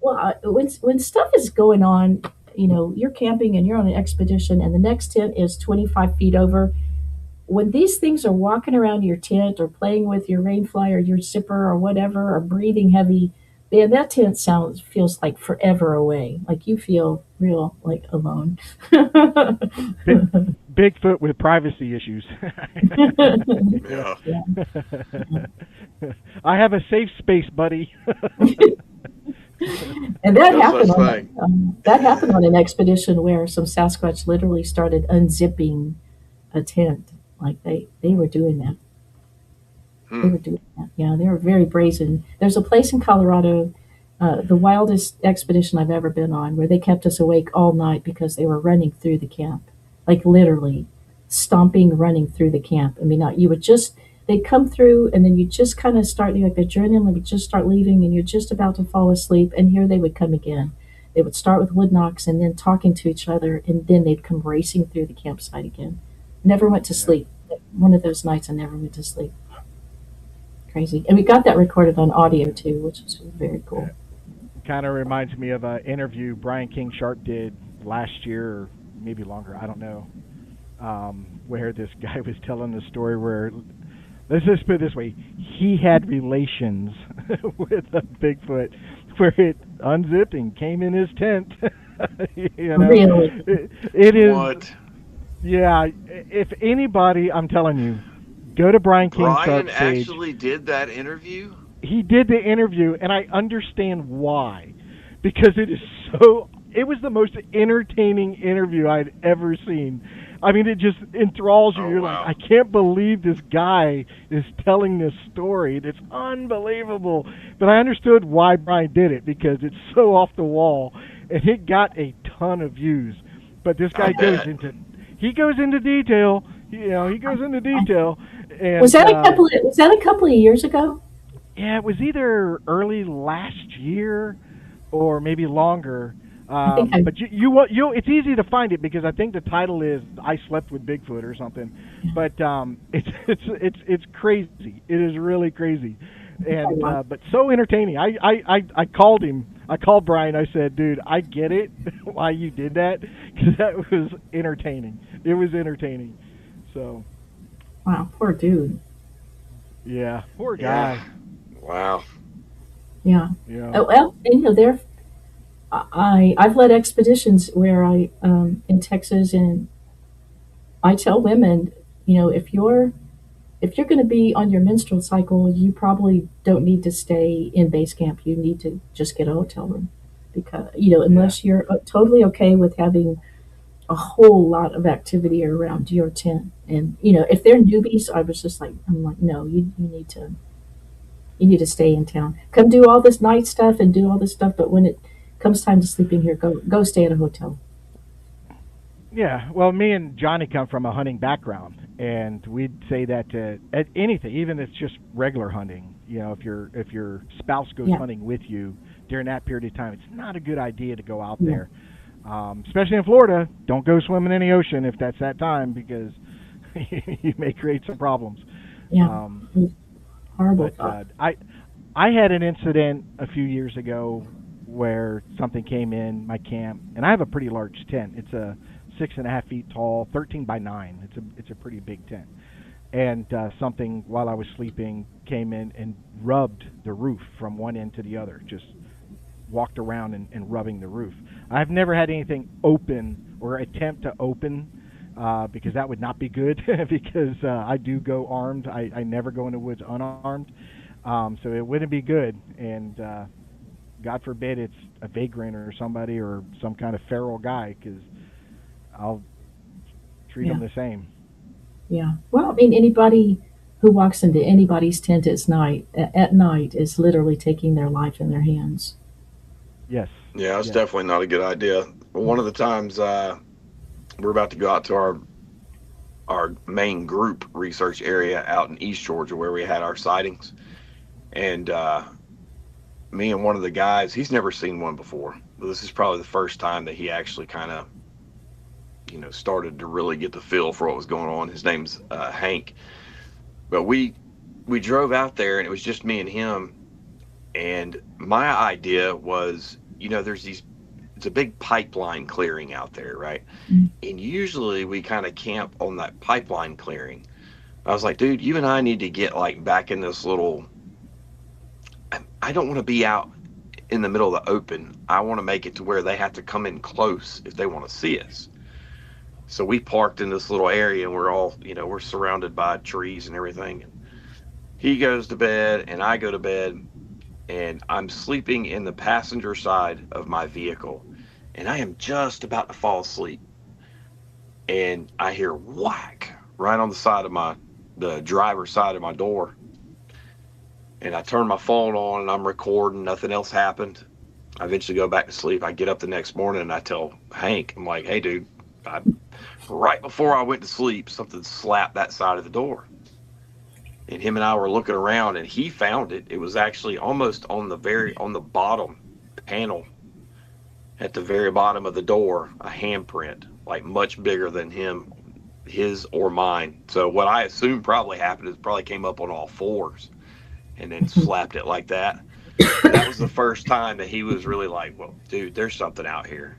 well, when stuff is going on, you're camping and you're on an expedition, and the next tent is 25 feet over. When these things are walking around your tent or playing with your rainfly or your zipper or whatever or breathing heavy, man, that tent feels like forever away. Like you feel real like alone. Big, Bigfoot with privacy issues. Yeah. yeah. Yeah. I have a safe space, buddy. And that No happened such on thing. that happened on an expedition where some Sasquatch literally started unzipping a tent. Like they were doing that. They Hmm. were doing that. Yeah, they were very brazen. There's a place in Colorado, the wildest expedition I've ever been on, where they kept us awake all night because they were running through the camp, like literally stomping, running through the camp. I mean, you would just they'd come through, and then you just kind of start like the adrenaline would just start leaving, and you're just about to fall asleep, and here they would come again. They would start with wood knocks and then talking to each other, and then they'd come racing through the campsite again. Never went to Yeah. sleep. One of those nights I never went to sleep. Crazy. And we got that recorded on audio too, which was very cool. Kind of reminds me of an interview Brian King Sharp did last year, or maybe longer. I don't know. Where this guy was telling the story where, let's just put it this way, he had relations with a Bigfoot, where it unzipping came in his tent. Really? It is. What? Yeah. If anybody, I'm telling you, go to Brian King Brian Sharp's page. actually did that interview? He did the interview, and I understand why, because it was the most entertaining interview I'd ever seen. I mean, it just enthralls you. Oh, You're wow. like, I can't believe this guy is telling this story. It's unbelievable. But I understood why Brian did it, because it's so off the wall, and it got a ton of views. But this guy I bet. goes into detail. He goes into detail. And Was that a couple of years ago? yeah, it was either early last year or maybe longer. I think I But it's easy to find it because I think the title is "I Slept with Bigfoot" or something. But it's crazy. It is really crazy, and but so entertaining. I called him. I called Brian. I said, "Dude, I get it why you did that, because that was entertaining. It was entertaining." So wow, poor dude. yeah, poor guy. Yeah. Wow. Yeah. Yeah. Oh, well, and there I've led expeditions where I in Texas, and I tell women, if you're going to be on your menstrual cycle, you probably don't need to stay in base camp. You need to just get a hotel room, because Yeah. unless you're totally okay with having a whole lot of activity around your tent. And if they're newbies, I'm like, no, you need to stay in town. Come do all this night stuff and do all this stuff, but when it comes time to sleeping here, go stay at a hotel. Yeah, well, me and Johnny come from a hunting background, and we'd say that at anything, even if it's just regular hunting. If your spouse goes Yeah. hunting with you, during that period of time, it's not a good idea to go out Yeah. there, especially in Florida. Don't go swimming in the ocean if that's that time because you may create some problems. Yeah. Um, Horrible but thought. I had an incident a few years ago where something came in my camp, and I have a pretty large tent. It's a 6.5 feet tall, 13 by 9. It's a pretty big tent, and something while I was sleeping came in and rubbed the roof from one end to the other. Just walked around and rubbing the roof. I've never had anything open or attempt to open because that would not be good because I do go armed. I never go in the woods unarmed. So it wouldn't be good. And God forbid it's a vagrant or somebody or some kind of feral guy because I'll treat them Yeah. the same. Yeah. Well, I mean, anybody who walks into anybody's tent at night is literally taking their life in their hands. Yes. Yeah, it's Yes. definitely not a good idea. One of the times we're about to go out to our main group research area out in East Georgia where we had our sightings, and me and one of the guys, he's never seen one before. This is probably the first time that he actually kind of, started to really get the feel for what was going on. His name's Hank. But we drove out there and it was just me and him. And my idea was, there's it's a big pipeline clearing out there, right? Mm. And usually we kind of camp on that pipeline clearing. I was like, dude, you and I need to get like back in this little, I don't want to be out in the middle of the open. I want to make it to where they have to come in close if they want to see us. So we parked in this little area and we're all, we're surrounded by trees and everything. He goes to bed and I go to bed and I'm sleeping in the passenger side of my vehicle and I am just about to fall asleep. And I hear whack right on the side of the driver's side of my door. And I turn my phone on and I'm recording. Nothing else happened. I eventually go back to sleep. I get up the next morning and I tell Hank, I'm like, hey, dude, right before I went to sleep, something slapped that side of the door. And him and I were looking around and he found it. It was actually almost on the bottom panel at the very bottom of the door, a handprint, like much bigger than his or mine. So what I assume probably happened is probably came up on all fours and then slapped it like that. And that was the first time that he was really like, well, dude, there's something out here,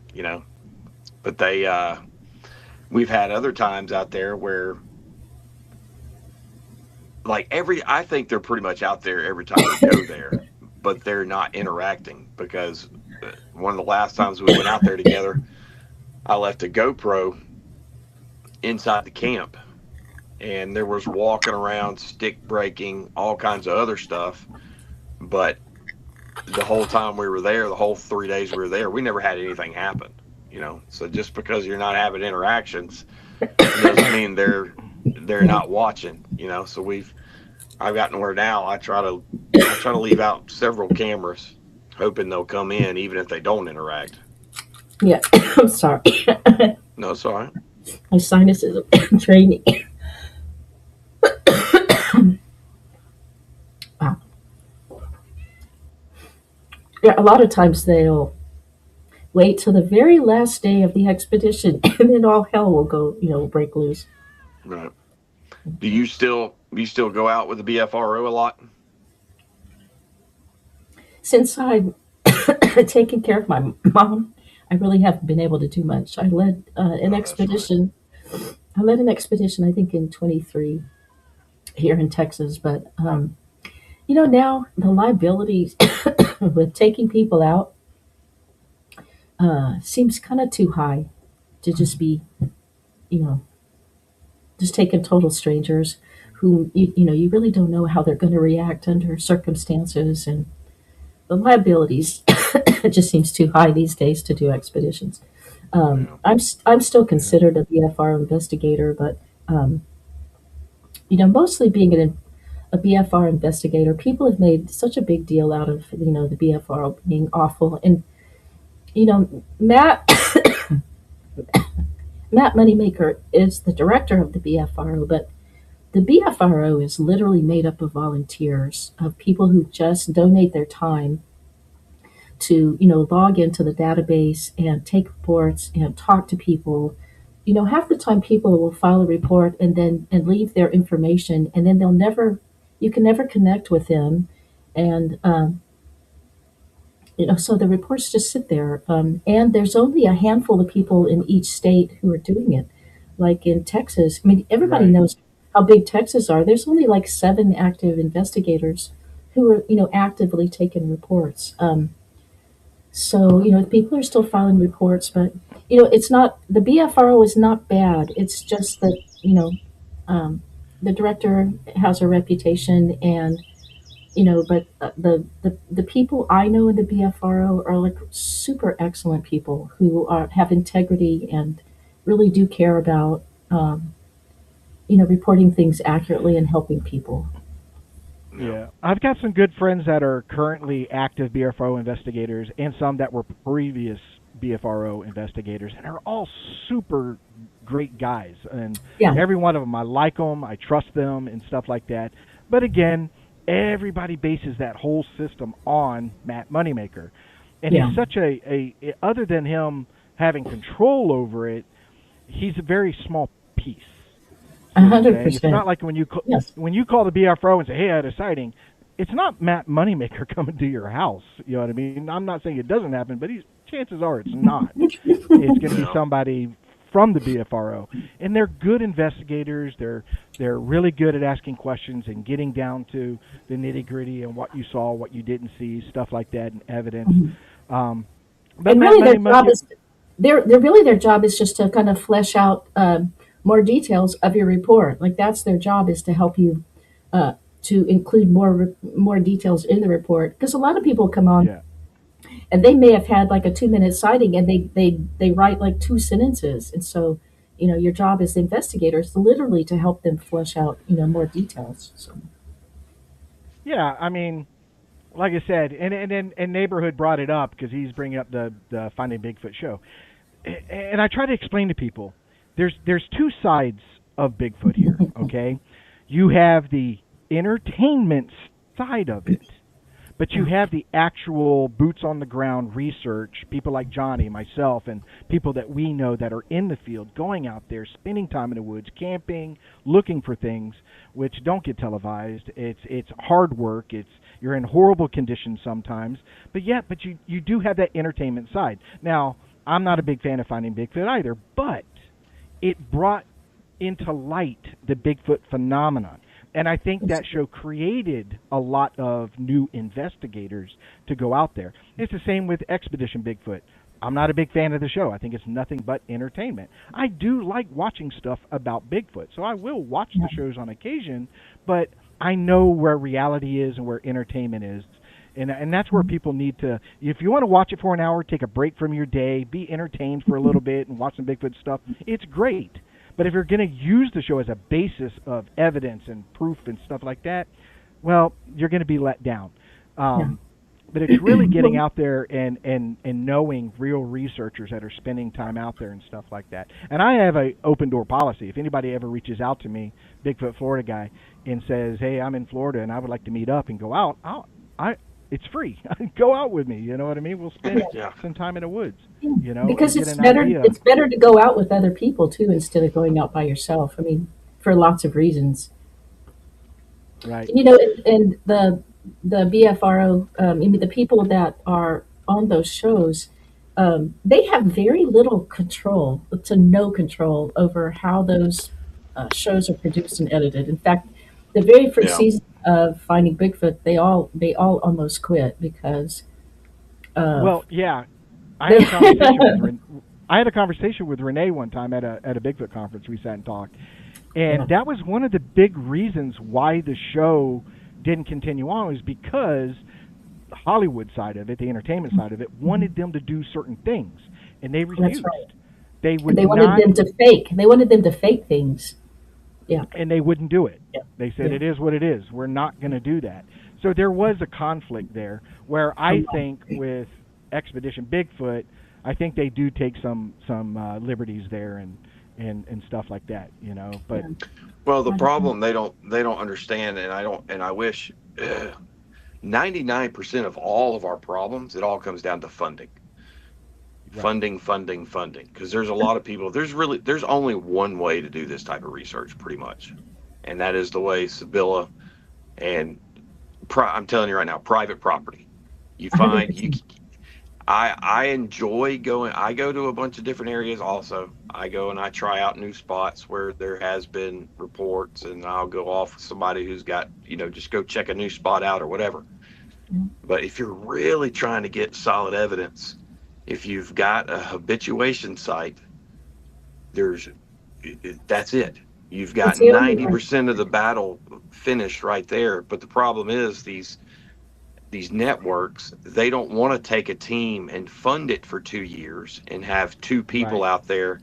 But we've had other times out there where I think they're pretty much out there every time we go there, but they're not interacting because one of the last times we went out there together, I left a GoPro inside the camp and there was walking around, stick breaking, all kinds of other stuff. But the whole time we were there, the whole 3 days we were there, we never had anything happen, So just because you're not having interactions doesn't mean they're not watching, So I've gotten where now I try to leave out several cameras, hoping they'll come in even if they don't interact. Yeah. I'm sorry. No, it's all right. My sinuses are draining. Wow. Yeah, a lot of times they'll wait till the very last day of the expedition and then all hell will go, break loose. Right. Do you still go out with the BFRO a lot? Since I've taken care of my mom, I really haven't been able to do much. I led an expedition. I led an expedition, I think, in 23 here in Texas. But now the liability with taking people out seems kind of too high to just be, you know, just taking total strangers who you really don't know how they're going to react under circumstances, and the liabilities it just seems too high these days to do expeditions. Yeah. I'm still considered a BFR investigator, but mostly being a BFR investigator, people have made such a big deal out of the BFR being awful, and Matt Matt Moneymaker is the director of the BFRO, but the BFRO is literally made up of volunteers, of people who just donate their time to, log into the database and take reports and talk to people. Half the time people will file a report and leave their information, and then you can never connect with them. And, so the reports just sit there. And there's only a handful of people in each state who are doing it. Like in Texas, I mean, everybody Right. knows how big Texas are. There's only like 7 active investigators who are, actively taking reports. So, people are still filing reports, but, it's not, the BFRO is not bad. It's just that, um, the director has a reputation, and, but the people I know in the BFRO are like super excellent people who have integrity and really do care about, reporting things accurately and helping people. Yeah. Yeah, I've got some good friends that are currently active BFRO investigators, and some that were previous BFRO investigators, and are all super great guys. And Yeah, every one of them, I like them, I trust them, and stuff like that. But again, everybody bases that whole system on Matt Moneymaker, and yeah, he's such other than him having control over it, he's a very small piece. a See what I'm hundred saying? It's not percent. like Yes. when you call the BFRO and say, "Hey, I had a sighting." It's not Matt Moneymaker coming to your house. You know what I mean? I'm not saying it doesn't happen, but chances are it's not. It's going to be No. somebody from the BFRO, and they're good investigators. They're really good at asking questions and getting down to the nitty gritty and what you saw, what you didn't see, stuff like that, and evidence. Mhm. Um, but And Matt really, Moneymaker, their job is just to kind of flesh out more details of your report. Like that's their job, is to help you uh, to include more details in the report. Because a lot of people come on yeah. and they may have had like a 2-minute sighting, and they write like 2 sentences, and so your job as the investigator is literally to help them flesh out more details. So Yeah, I mean, like I said, and neighborhood brought it up because he's bringing up the Finding Bigfoot show, and I try to explain to people there's two sides of Bigfoot here. Okay, you have the entertainment side of it, but you yeah, have the actual boots on the ground research, people like Johnny, myself, and people that we know that are in the field, going out there, spending time in the woods, camping, looking for things, which don't get televised. It's hard work. You're in horrible conditions sometimes, but you do have that entertainment side. Now, I'm not a big fan of Finding Bigfoot either, but it brought into light the Bigfoot phenomenon. And I think that's that show created a lot of new investigators to go out there. It's the same with Expedition Bigfoot. I'm not a big fan of the show. I think it's nothing but entertainment. I do like watching stuff about Bigfoot, so I will watch yeah, the shows on occasion, but I know where reality is and where entertainment is. And that's where mhm, people need to, if you want to watch it for an hour, take a break from your day, be entertained for a little bit and watch some Bigfoot stuff, it's great. But if you're going to use the show as a basis of evidence and proof and stuff like that, well, you're going to be let down. yeah. Um, but it's really getting Well, out there and knowing real researchers that are spending time out there and stuff like that. And I have a open door policy. If anybody ever reaches out to me, Bigfoot Florida guy, and says, "Hey, I'm in Florida and I would like to meet up and go out," I it's free. Go out with me. You know what I mean? We'll spend Yeah. some time in the woods. yeah, And because get an idea. it's better to go out with other people too instead of going out by yourself. I mean, for lots of reasons. Right. And the BFRO, I mean, the people that are on those shows, they have very little control, to no control over how those shows are produced and edited. In fact, the very first Yeah. season of Finding Bigfoot, they all almost quit because of Well, yeah. I they. had a conversation with I had a conversation with Renee one time at a Bigfoot conference. We sat and talked, Yeah, and that was one of the big reasons why the show didn't continue on, was because the Hollywood side of it, the entertainment side of it, wanted them to do certain things, and they that's refused. right. They And would not, they wanted them to fake things. Yeah, and they wouldn't do it. yeah, They said, yeah. "It is what it is. We're not going to do that." So there was a conflict there, where A I lot. think with Expedition Bigfoot, I think they do take some liberties there and stuff like that, But Yeah. Well, the I don't know. problem they don't understand, and I don't, and I wish 99% of all of our problems, it all comes down to funding. Right. Funding. Because there's a lot of people, there's only one way to do this type of research, pretty much. And that is the way Sybilla and I'm telling you right now, private property. You find you 100%. I enjoy going. I go to a bunch of different areas also. I go and I try out new spots where there has been reports, and I'll go off with somebody who's got, just go check a new spot out or whatever. But if you're really trying to get solid evidence, if you've got a habituation site, that's it. You've got It's the only one. 90% of the battle finished right there. But the problem is these networks, they don't want to take a team and fund it for 2 years and have two people Right. out there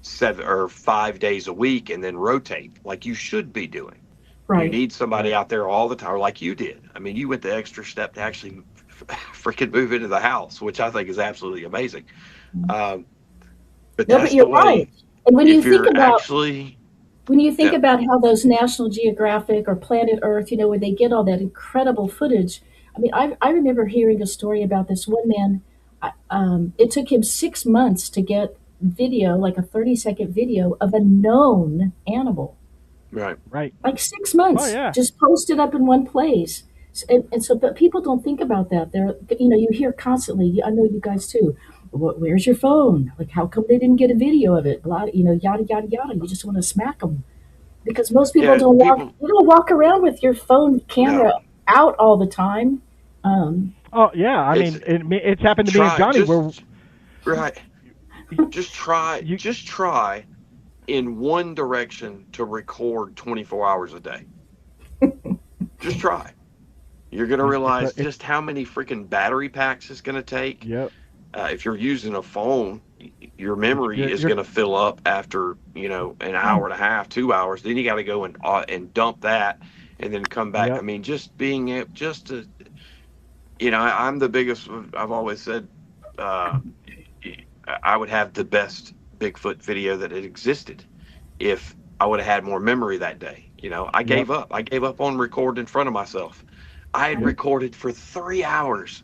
7 or 5 days a week and then rotate like you should be doing. You Right. need somebody Right. out there all the time, like you did. I mean, you went the extra step to actually freaking move into the house, which I think is absolutely amazing. Um, but No, but that's the you're right. way. And If you're actually, when you think yeah, about how those National Geographic or Planet Earth, where they get all that incredible footage. I mean, I remember hearing a story about this one man. It took him 6 months to get video, like a 30-second video of a known animal. right. Right. Like six Oh months, yeah. just posted up in one place. And so, but people don't think about that. You hear constantly, I know you guys too. Where's your phone? Like, how come they didn't get a video of it? Blah, yada, yada, yada. You just want to smack them because most people Yeah, don't walk, people, you don't walk around with your phone no, camera out all the time. Um, Oh yeah. I it's mean, it's happened to me and try, Johnny where just, right. you Just try in one direction to record 24 hours a day. Just try. You're going to realize it's just how many freaking battery packs it's going to take. yep. If you're using a phone, your memory is You're going to fill up after, an hour and a half, 2 hours. Then you got to go and dump that and then come back. I yep. mean, just being able, just to, I'm the biggest, I've always said, uh, I would have the best Bigfoot video that had existed if I would have had more memory that day. I Yep. gave up. I gave up on recording in front of myself. I had Yep. recorded for 3 hours.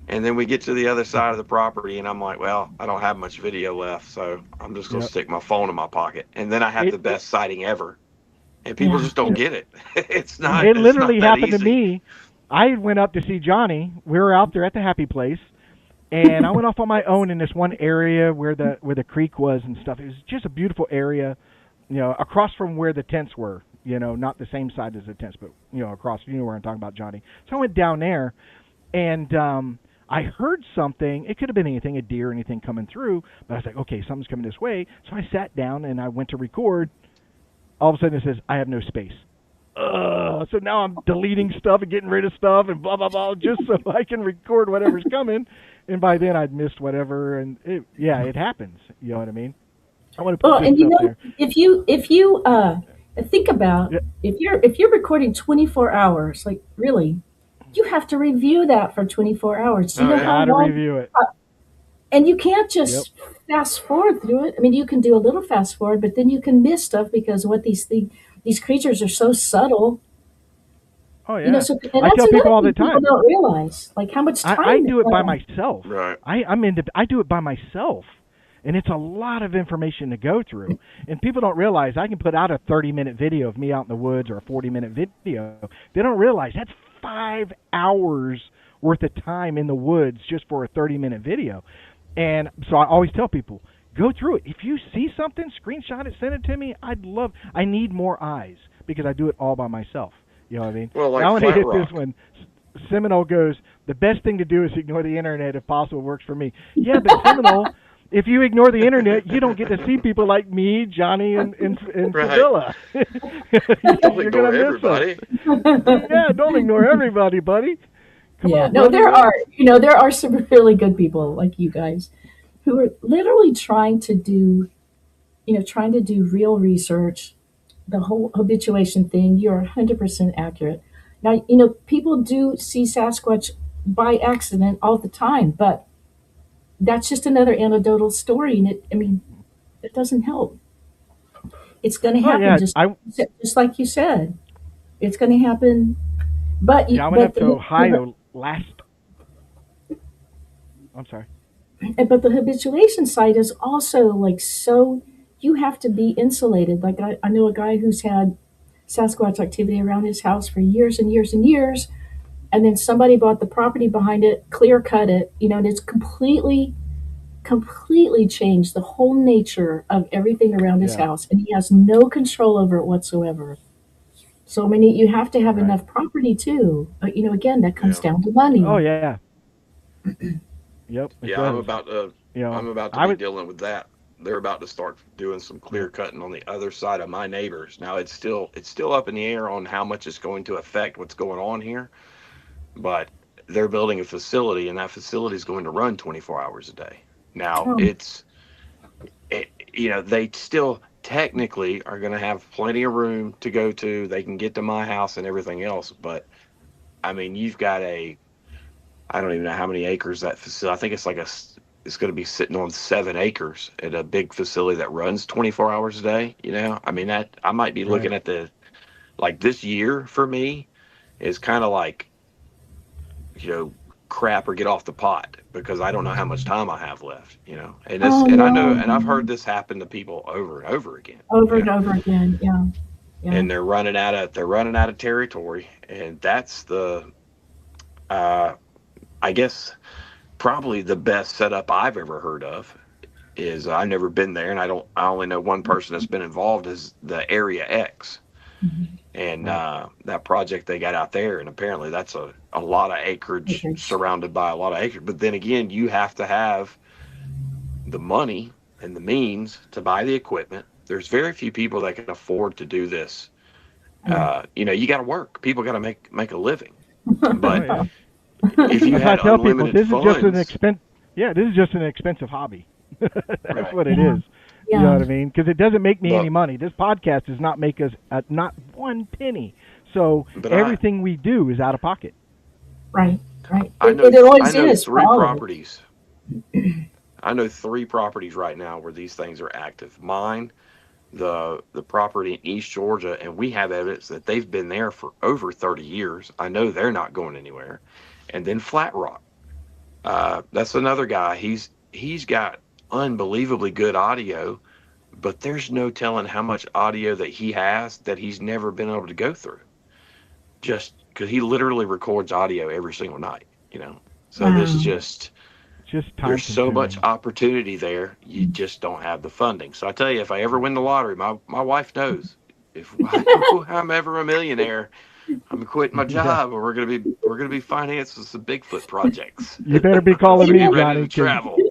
And then we get to the other side of the property, and I'm like, well, I don't have much video left, so I'm just going to Yep. stick my phone in my pocket. And then I have the It best sighting ever. And people yeah, just don't yep. get it. It's yeah. not, It it's not literally that happened to easy. me. I went up to see Johnny. We were out there at the happy place, and I went off on my own in this one area where the creek was and stuff. It was just a beautiful area, across from where the tents were. Not the same side as the tents, but across. You know where I'm talking about, Johnny. So I went down there, and I heard something. It could have been anything, a deer, anything coming through. But I was like, okay, something's coming this way. So I sat down and I went to record. All of a sudden, it says I have no space. So now I'm deleting stuff and getting rid of stuff and blah blah blah, just so I can record whatever's coming. And by then I'd missed whatever, and it happens. You know what I mean? I want to put Well, good and stuff there. if you think about, Yeah, if you're recording 24 hours, like really, you have to review that for 24 hours. Do you Oh, know yeah. how gotta long? review it. And you can't Yep. just fast forward through it. I mean, you can do a little fast forward, but then you can miss stuff because what these creatures are so subtle. Oh yeah. So and I that's tell another people all the thing people time. don't realize, like how much I time. do it by myself. Right. I do it by myself. And it's a lot of information to go through. And people don't realize I can put out a 30-minute video of me out in the woods or a 40-minute video. They don't realize that's 5 hours worth of time in the woods just for a 30-minute video. And so I always tell people, go through it. If you see something, screenshot it, send it to me. I need more eyes because I do it all by myself. You know what I mean? Well, like Now I want to Flat hit Rock. this one. Seminole goes, the best thing to do is ignore the internet if possible. Works for me. Yeah, but Seminole, if you ignore the internet, you don't get to see people like me, Johnny, and Right. Sybilla. Don't You're ignore gonna miss us. everybody. Yeah, don't ignore everybody, buddy. Come Yeah, on, no, brother. there are some really good people like you guys who are literally trying to do real research. The whole habituation thing, you're 100% accurate. Now, people do see Sasquatch by accident all the time, but that's just another anecdotal story, and it doesn't help. It's going to Oh happen yeah, just like you said. It's going to happen. But Yeah, I went but up to Ohio last. I'm sorry. but the habituation site is also like so you have to be insulated. Like I know a guy who's had Sasquatch activity around his house for years and years and years, and then somebody bought the property behind it, clear cut it, and it's completely changed the whole nature of everything around his Yeah. house, and he has no control over it whatsoever. So I mean, you have to have Right. enough property too. Again, that comes Yeah. down to Oh money. yeah. Yep. It Yeah, does. I'm about to I be would. dealing with that. They're about to start doing some Yeah. clear cutting on the other side of my neighbors. Now it's still up in the air on how much it's going to affect what's going on here, but they're building a facility and that facility is going to run 24 hours a day. Now Oh, they still technically are going to have plenty of room to go to. They can get to my house and everything else, but I mean, you've got I don't even know how many acres that facility. I think it's going to be sitting on 7 acres at a big facility that runs 24 hours a day. I mean, that I might be looking Right. at like this year for me is kind of like, you know, crap or get off the pot because I don't know how much time I have left. oh And I know, no, and I've heard this happen to people over and over again, over you and know, over again. Yeah, yeah. and they're running out of territory. And that's uh, I guess probably the best setup I've ever heard of is I've never been there, and I only know one person that's been involved is the Area X, Mhm. and Right. that project they got out there, and apparently that's a lot of acreage Acreage. surrounded by a lot of acreage. But then again, you have to have the money and the means to buy the equipment. There's very few people that can afford to do this. Yeah. You got to work. People got to make a living. Oh But yeah. if you That's why I had tell people unlimited this is just an funds, expense. Yeah, this is just an expensive hobby. That's right? what it Yeah, is. You know yeah. what I mean? Because it doesn't make me any But money. This podcast does not make us not one penny. So but everything we do is out of pocket. Right, right. I know It I always know is for three all of us. properties. I know three properties right now where these things are active. Mine, the property in East Georgia, and we have evidence that they've been there for over 30 years. I know they're not going anywhere. And then Flat Rock. That's another guy. He's got unbelievably good audio, but there's no telling how much audio that he has that he's never been able to go through. Just because he literally records audio every single night. So this Wow. just Just time there's so much consuming. opportunity there. You just don't have the funding. So I tell you, if I ever win the lottery, my wife knows. If I'm ever a millionaire, I'm quitting my Yeah. job, and we're gonna be financing some Bigfoot projects. You better be calling So me, get Amen. ready Johnny, to because travel.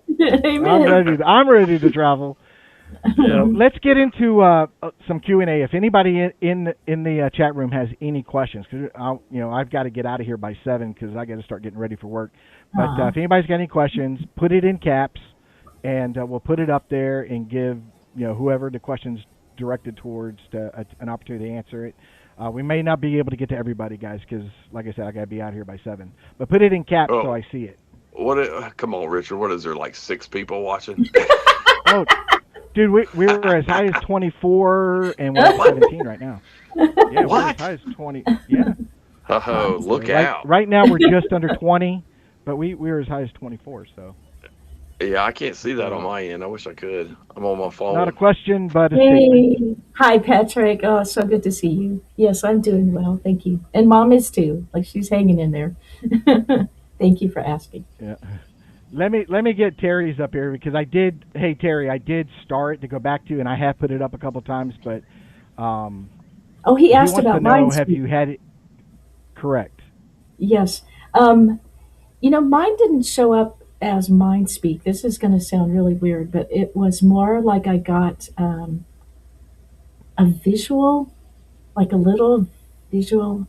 I'm Amen. ready. I'm ready to travel. So let's get into some Q&A. If anybody in the chat room has any questions, because I've got to get out of here by 7 because I got to start getting ready for work. But Aw. if anybody's got any questions, put it in caps, and we'll put it up there and give whoever the questions directed towards an opportunity to answer it. We may not be able to get to everybody, guys, because like I said, I got to be out here by 7. But put it in caps so Oh, I see it. come on, Richard. What is there, like 6 people watching? Oh, dude, we were as high as 24, and we're at What? 17 right now. Yeah, we're as What? high as 20. Yeah. Oh, That's So look great. out. right now we're just under 20, but we were as high as 24. So Yeah, I can't see it's that on my end. I wish I could. I'm on my not a phone. question, but a statement. Hey, hi Patrick. Oh, so good to see you. Yes, I'm doing well, thank you. And Mom is too. Like she's hanging in there. Thank you for asking. Yeah. Let me get Terry's up here because I did. Hey Terry, I did start to go back to, and I have put it up a couple times, but um, Oh, he he asked wants to about know, mind have speak. you had it correct? Yes. Mine didn't show up as mind speak. This is going to sound really weird, but it was more like I got a visual, like a little visual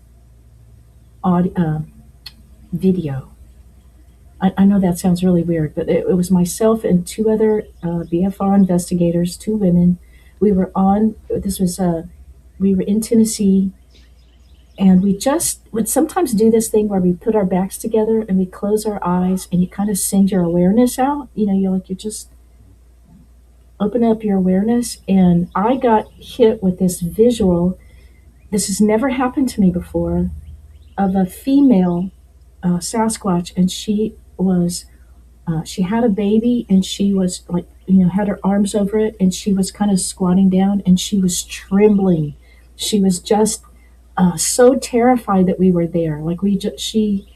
audio, video. I know that sounds really weird, but it was myself and two other BFR investigators, two women. We were on, this was, we were in Tennessee, and we just would sometimes do this thing where we put our backs together and we close our eyes and you kind of send your awareness out. You just open up your awareness. And I got hit with this visual. This has never happened to me before of a female Sasquatch, and she had a baby, and she was like, had her arms over it, and she was kind of squatting down, and she was trembling. She was just so terrified that we were there. Like she,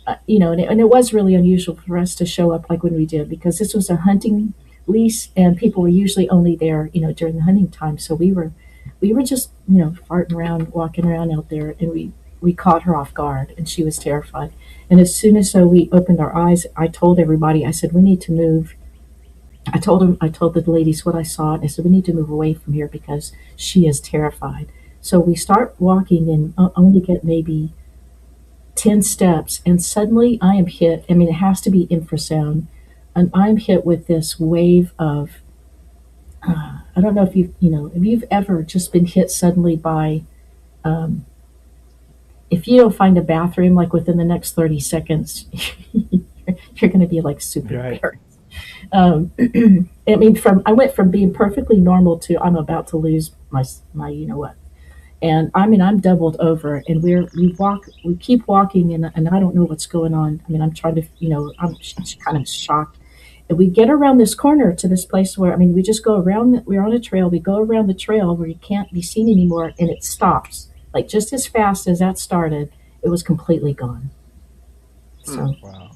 and it was really unusual for us to show up like when we did, because this was a hunting lease, and people were usually only there, during the hunting time. So we were just, farting around, walking around out there, and we caught her off guard, and she was terrified. And as soon as we opened our eyes, I told everybody, I said, we need to move. I told the ladies what I saw, and I said, we need to move away from here because she is terrified. So we start walking and only get maybe 10 steps, and suddenly I am hit. I mean, it has to be infrasound, and I'm hit with this wave of, I don't know if if you've ever just been hit suddenly by, if you don't find a bathroom like within the next 30 seconds, you're going to be like super Right. embarrassed. I mean, I went from being perfectly normal to I'm about to lose my what. And I mean, I'm doubled over, and we keep walking, and I don't know what's going on. I mean, I'm trying to, I'm kind of shocked. And we get around this corner to this place where, I mean, we just go around, we're on a trail, we go around the trail where you can't be seen anymore, and it stops. Like just as fast as that started, it was completely gone. So, Wow.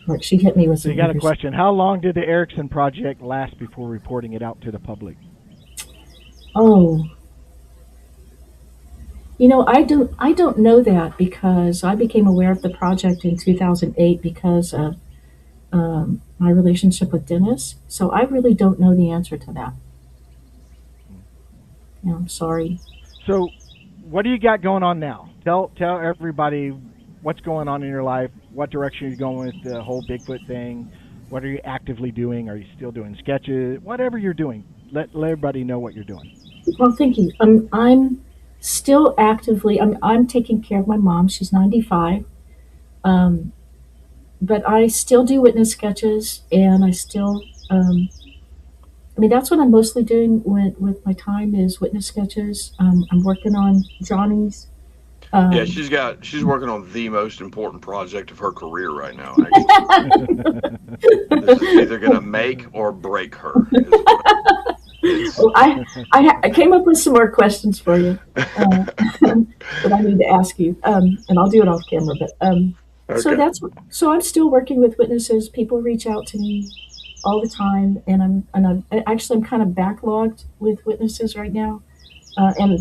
like, she hit me with So some. you got a question. How long did the Erickson project last before reporting it out to the public? Oh, I don't know that, because I became aware of the project in 2008 because of my relationship with Dennis. So I really don't know the answer to that. I'm sorry. So, what do you got going on now? Tell everybody what's going on in your life. What direction you're going with the whole Bigfoot thing? What are you actively doing? Are you still doing sketches? Whatever you're doing, let everybody know what you're doing. Well, thank you. I'm still actively. I'm taking care of my mom. She's 95. But I still do witness sketches, and I still. I mean, that's what I'm mostly doing with my time is witness sketches. I'm working on Johnny's. Yeah, Um, she's working on the most important project of her career right now. Actually, this is either gonna make or break her. well, I came up with some more questions for you that I need to ask you, and I'll do it off camera. But Okay. so I'm still working with witnesses. People reach out to me all the time, and I'm kind of backlogged with witnesses right now, and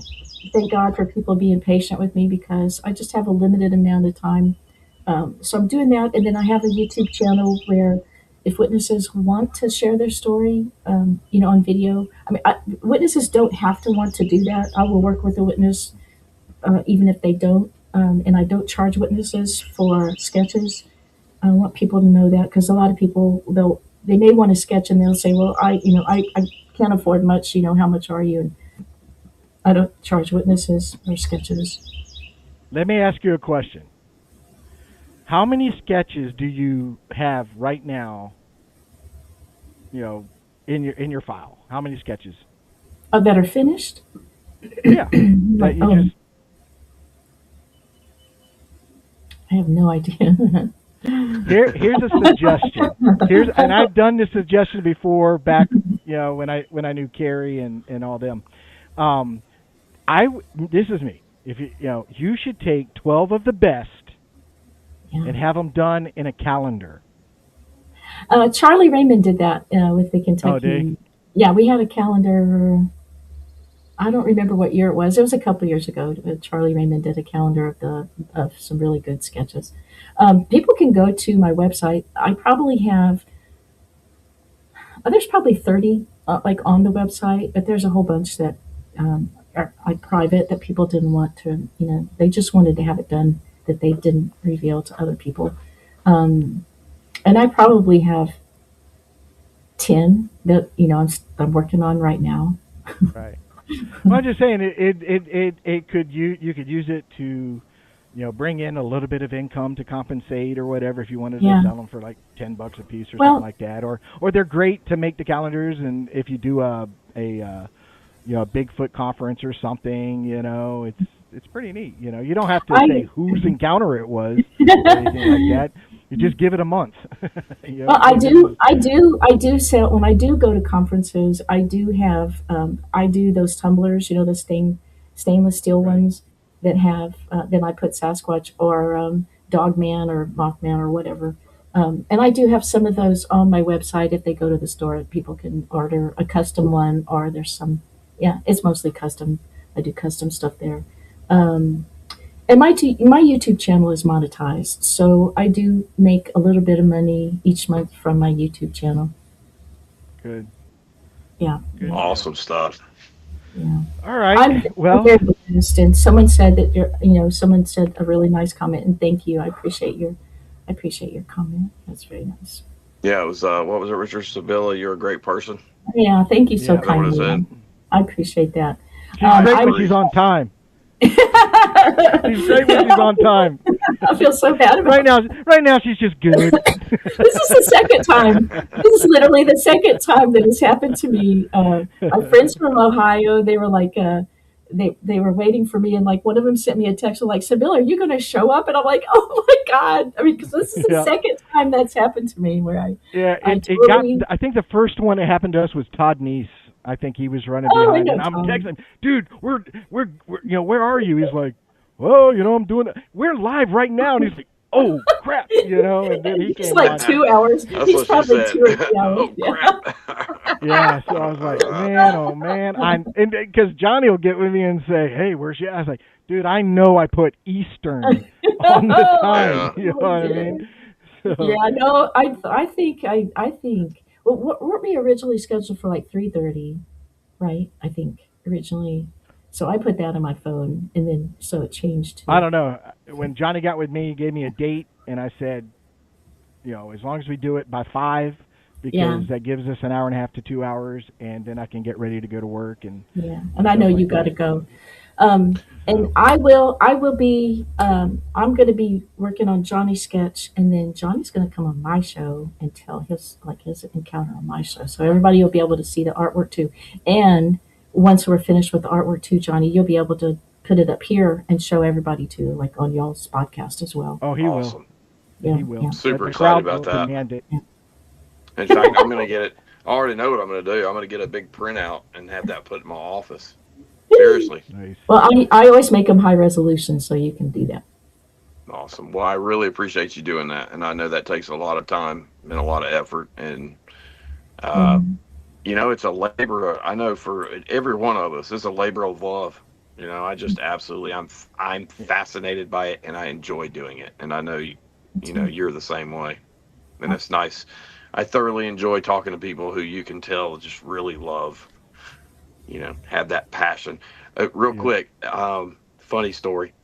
thank God for people being patient with me because I just have a limited amount of time. So I'm doing that, and then I have a YouTube channel where if witnesses want to share their story, on video. I mean, witnesses don't have to want to do that. I will work with a witness even if they don't, and I don't charge witnesses for sketches. I want people to know that because a lot of people they may want to sketch and they'll say, well, I can't afford much. How much are you? And I don't charge witnesses for sketches. Let me ask you a question. How many sketches do you have right now? In your file. How many sketches? That are finished. Yeah. That you Oh, just I have no idea. here's a suggestion. And I've done this suggestion before back, when I knew Carrie and all them. This is me. If you should take 12 of the best Yeah. and have them done in a calendar. Charlie Raymond did that with the Oh, did he? Kentucky. Yeah, we had a calendar. I don't remember what year it was. It was a couple years ago. Charlie Raymond did a calendar of some really good sketches. People can go to my website. I probably have. There's probably 30 like on the website, but there's a whole bunch that are like private that people didn't want to. They just wanted to have it done that they didn't reveal to other people. Um, and I probably have 10 that I'm working on right now. Right. Well, I'm just saying it could you could use it to bring in a little bit of income to compensate or whatever if you wanted to Yeah. sell them for like $10 a piece or something Well, like that, or they're great to make the calendars, and if you do a Bigfoot conference or something. It's pretty neat. You don't have to I say whose encounter it was or anything like that. You just give it a month. Well, I and do, then I do sell when I do go to conferences. I do have, I do those tumblers, the stainless steel right. ones that have. Then I put Sasquatch or Dogman or Mothman or whatever. And I do have some of those on my website. If they go to the store, people can order a custom one, or there's some. Yeah, it's mostly custom. I do custom stuff there. Um, and my YouTube channel is monetized, so I do make a little bit of money each month from my YouTube channel. Good, Yeah, good yeah, deal. Awesome stuff. yeah. All right. I'm Well, very blessed, and someone said that someone said a really nice comment, and thank you. I appreciate your comment. That's very nice. Yeah, it was what was it, Richard Sybilla? You're a great person. Yeah, thank you so yeah. Is that what it kindly. said? I appreciate that. She's I great I when she's agree. on time. She's great when she's on time. I feel so bad right about. now, right now she's just good. This is the second time. This is literally the second time that has happened to me. My friends from Ohio, they were like, they were waiting for me, and like one of them sent me a text like, "Sybilla, are you going to show up?" And I'm like, "Oh my god!" I mean, because this is the yeah, second time that's happened to me where yeah. I It got. totally. I think the first one that happened to us was Todd Neese. I think he was running Oh, I behind, know and I'm Tom. texting him, dude. We're where are you? He's like, well, I'm doing it. We're live right now, and he's like, oh crap, and then he He's came like on. 2 hours. That's He's what she probably said. 2 or 3 hours. Oh Yeah. crap. Yeah, so I was like, man, oh man, and because Johnny will get with me and say, hey, where's she? I was like, dude, I know I put Eastern on the time. Yeah. You know Oh what I dear. mean? So Yeah, no, I think well, weren't we originally scheduled for like 3:30, right? I think originally. So I put that on my phone, and then so it changed I to. don't know. When Johnny got with me, he gave me a date, and I said, as long as we do it by 5, Yeah, because that gives us an hour and a half to 2 hours, and then I can get ready to go to work and yeah, and I know stuff you like got to that. go. And So I will be. I'm going to be working on Johnny's sketch, and then Johnny's going to come on my show and tell his encounter on my show. So everybody will be able to see the artwork too. And once we're finished with the artwork too, Johnny, you'll be able to put it up here and show everybody too, like on y'all's podcast as well. oh, he will. Awesome. Yeah, He will. yeah, Super The excited crowd about will that. demand it. yeah. In fact, I'm gonna get it. I already know what I'm gonna do. I'm gonna get a big printout and have that put in my office. Seriously. Nice. Well, I always make them high resolution, so you can do that. Awesome. Well, I really appreciate you doing that. And I know that takes a lot of time and a lot of effort. And, uh, Mm, it's a labor. I know for every one of us, it's a labor of love. I just absolutely, I'm fascinated by it and I enjoy doing it. And I know, too. you're the same way. And it's nice. I thoroughly enjoy talking to people who you can tell just really love, have that passion. Real Yep. quick, funny story.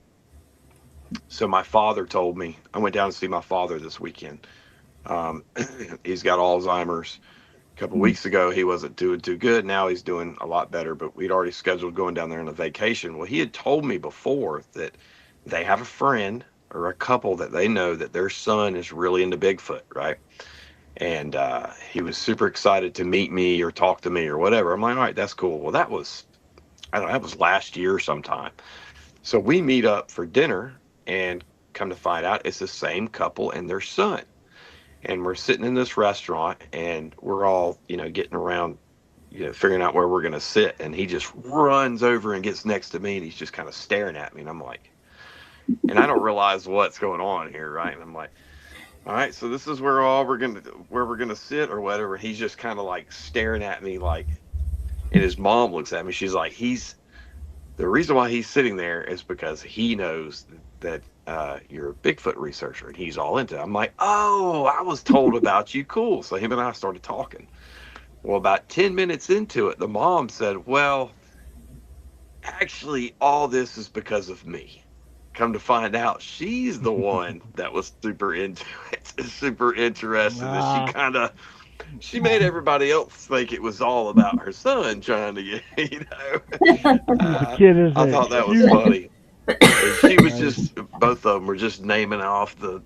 So my father told me, I went down to see my father this weekend. Um, he's got Alzheimer's. A couple Mm, weeks ago, he wasn't doing too good. Now he's doing a lot better, but we'd already scheduled going down there on a vacation. Well, he had told me before that they have a friend or a couple that they know that their son is really into Bigfoot, right? And he was super excited to meet me or talk to me or whatever. I'm like, all right, that's cool. Well, I don't know, that was last year sometime. So we meet up for dinner and come to find out it's the same couple and their son. And we're sitting in this restaurant and we're all, getting around, figuring out where we're going to sit. And he just runs over and gets next to me and he's just kind of staring at me. And I'm like, and I don't realize what's going on here, right? And I'm like, all right, so this is where we're gonna sit or whatever. He's just kind of like staring at me like, and his mom looks at me. She's like, the reason why he's sitting there is because he knows that you're a Bigfoot researcher and he's all into it. I'm like, oh, I was told about you. Cool. So him and I started talking. Well, about 10 minutes into it, the mom said, well, actually, all this is because of me. Come to find out, she's the one that was super into it, super interested. That Ah, she made everybody else think it was all about her son trying to get, the kid is I a thought that was huge. funny. And she was Nice. just, both of them were just naming off the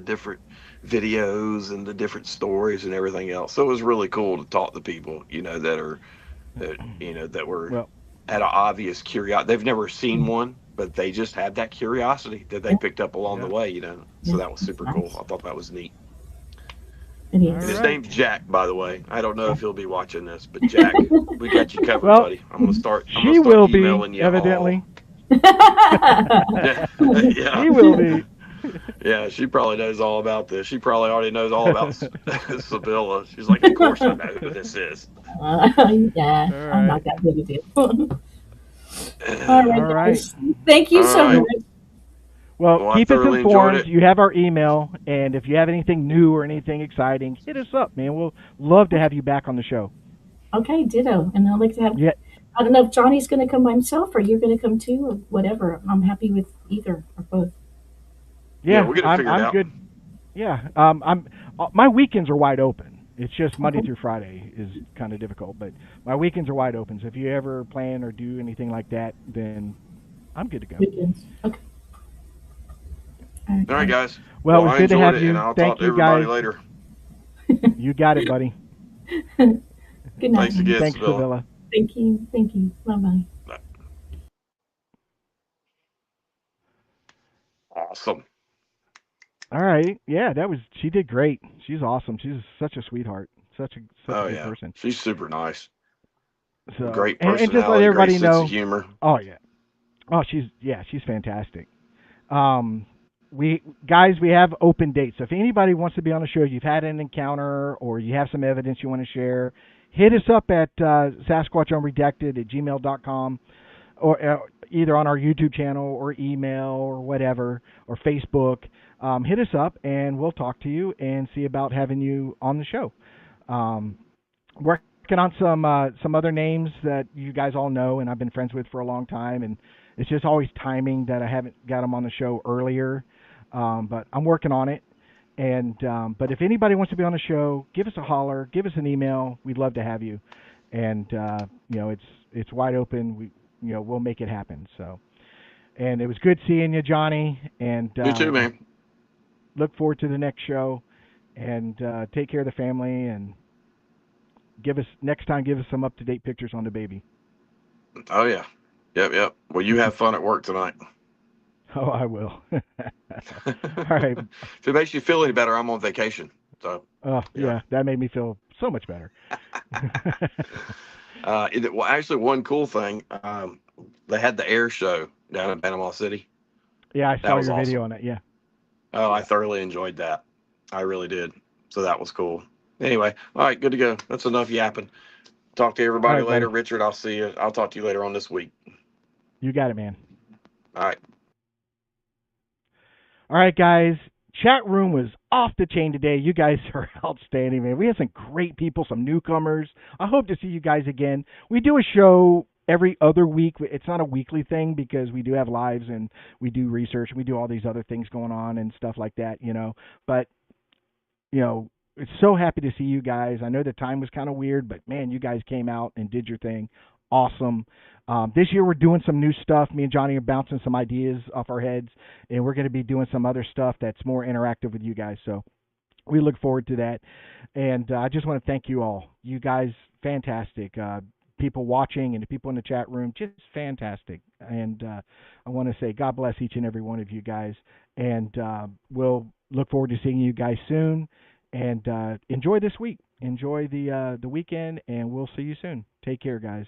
different videos and the different stories and everything else. So it was really cool to talk to people, that are that that were Well, had an obvious curiosity. They've never seen one, but they just had that curiosity that they Yeah, picked up along the yeah. way. So yeah, that was it's super cool. nice. I thought that was neat. It All And is. his right. name's Jack, by the way. I don't know Yeah. if he'll be watching this, but Jack, we got you covered, Well, buddy. I'm gonna start. I'm gonna she start will be, emailing you all. evidently. Yeah, yeah, She will be. yeah. She probably knows all about this. She probably already knows all about Sybilla. She's like, of course I know who this is. Yeah, All I'm right. not that big a deal. All All right, right. guys. Thank you All so right. Well, much. well, Well, I keep us thoroughly enjoyed informed. it. You have our email, and if you have anything new or anything exciting, hit us up, man. We'll love to have you back on the show. Okay, ditto. And I'd like to have, Yeah, I don't know if Johnny's going to come by himself or you're going to come too or whatever. I'm happy with either or both. Yeah, yeah. we'll get it I'm figured out. good. Yeah. I'm. My weekends are wide open. It's just Monday Okay, through Friday is kind of difficult, but my weekends are wide open. So if you ever plan or do anything like that, then I'm good to go. weekends. Okay. All right, All right, guys. guys. Well, it Well, was I good to enjoyed have it, and you. I'll talk Thank to you, everybody guys. later. You got it, buddy. Good night, Thanks man. again, Thanks, Sybilla. Sevilla. Thank you. Thank you. Bye bye. Awesome. All right. Yeah, that was. She did great. She's awesome. She's such a sweetheart. Such a Oh good yeah, person. she's super nice. So Great and just let personality, great everybody sense of know. humor. Oh yeah. Oh, she's fantastic. Um, we guys, we have open dates. So if anybody wants to be on the show, you've had an encounter or you have some evidence you want to share, hit us up at SasquatchUnredacted@gmail.com or either on our YouTube channel or email or whatever or Facebook. Hit us up and we'll talk to you and see about having you on the show. Um, working on some other names that you guys all know and I've been friends with for a long time, and it's just always timing that I haven't got them on the show earlier. But I'm working on it. And but if anybody wants to be on the show, give us a holler, give us an email. We'd love to have you. And it's wide open. We'll make it happen. So, and it was good seeing you, Johnny. And Me too, man. look forward to the next show. And take care of the family. And next time. Give us some up to date pictures on the baby. Oh yeah. Yep, yep. Well, you have fun at work tonight. Oh, I will. All right. If it makes you feel any better, I'm on vacation. So yeah. Yeah, that made me feel so much better. Well, actually, one cool thing, they had the air show down in Panama City. Yeah, I That saw was your video awesome. on it. Yeah. Oh, I Yeah. thoroughly enjoyed that. I really did. So that was cool. Anyway, all right, good to go. That's enough yapping. Talk to All everybody right, later. buddy. Richard, I'll see you. I'll talk to you later on this week. You got it, man. All right. All right, guys. Chat room was off the chain today. You guys are outstanding, man. We had some great people, some newcomers. I hope to see you guys again. We do a show every other week. It's not a weekly thing because we do have lives and we do research and we do all these other things going on and stuff like that. But it's so happy to see you guys. I know the time was kind of weird, but man, you guys came out and did your thing. Awesome. This year we're doing some new stuff. Me and Johnny are bouncing some ideas off our heads, and we're going to be doing some other stuff that's more interactive with you guys. So we look forward to that. And I just want to thank you all. You guys, fantastic. People watching and the people in the chat room, just fantastic. And I want to say God bless each and every one of you guys. And we'll look forward to seeing you guys soon. And enjoy this week. Enjoy the weekend, and we'll see you soon. Take care, guys.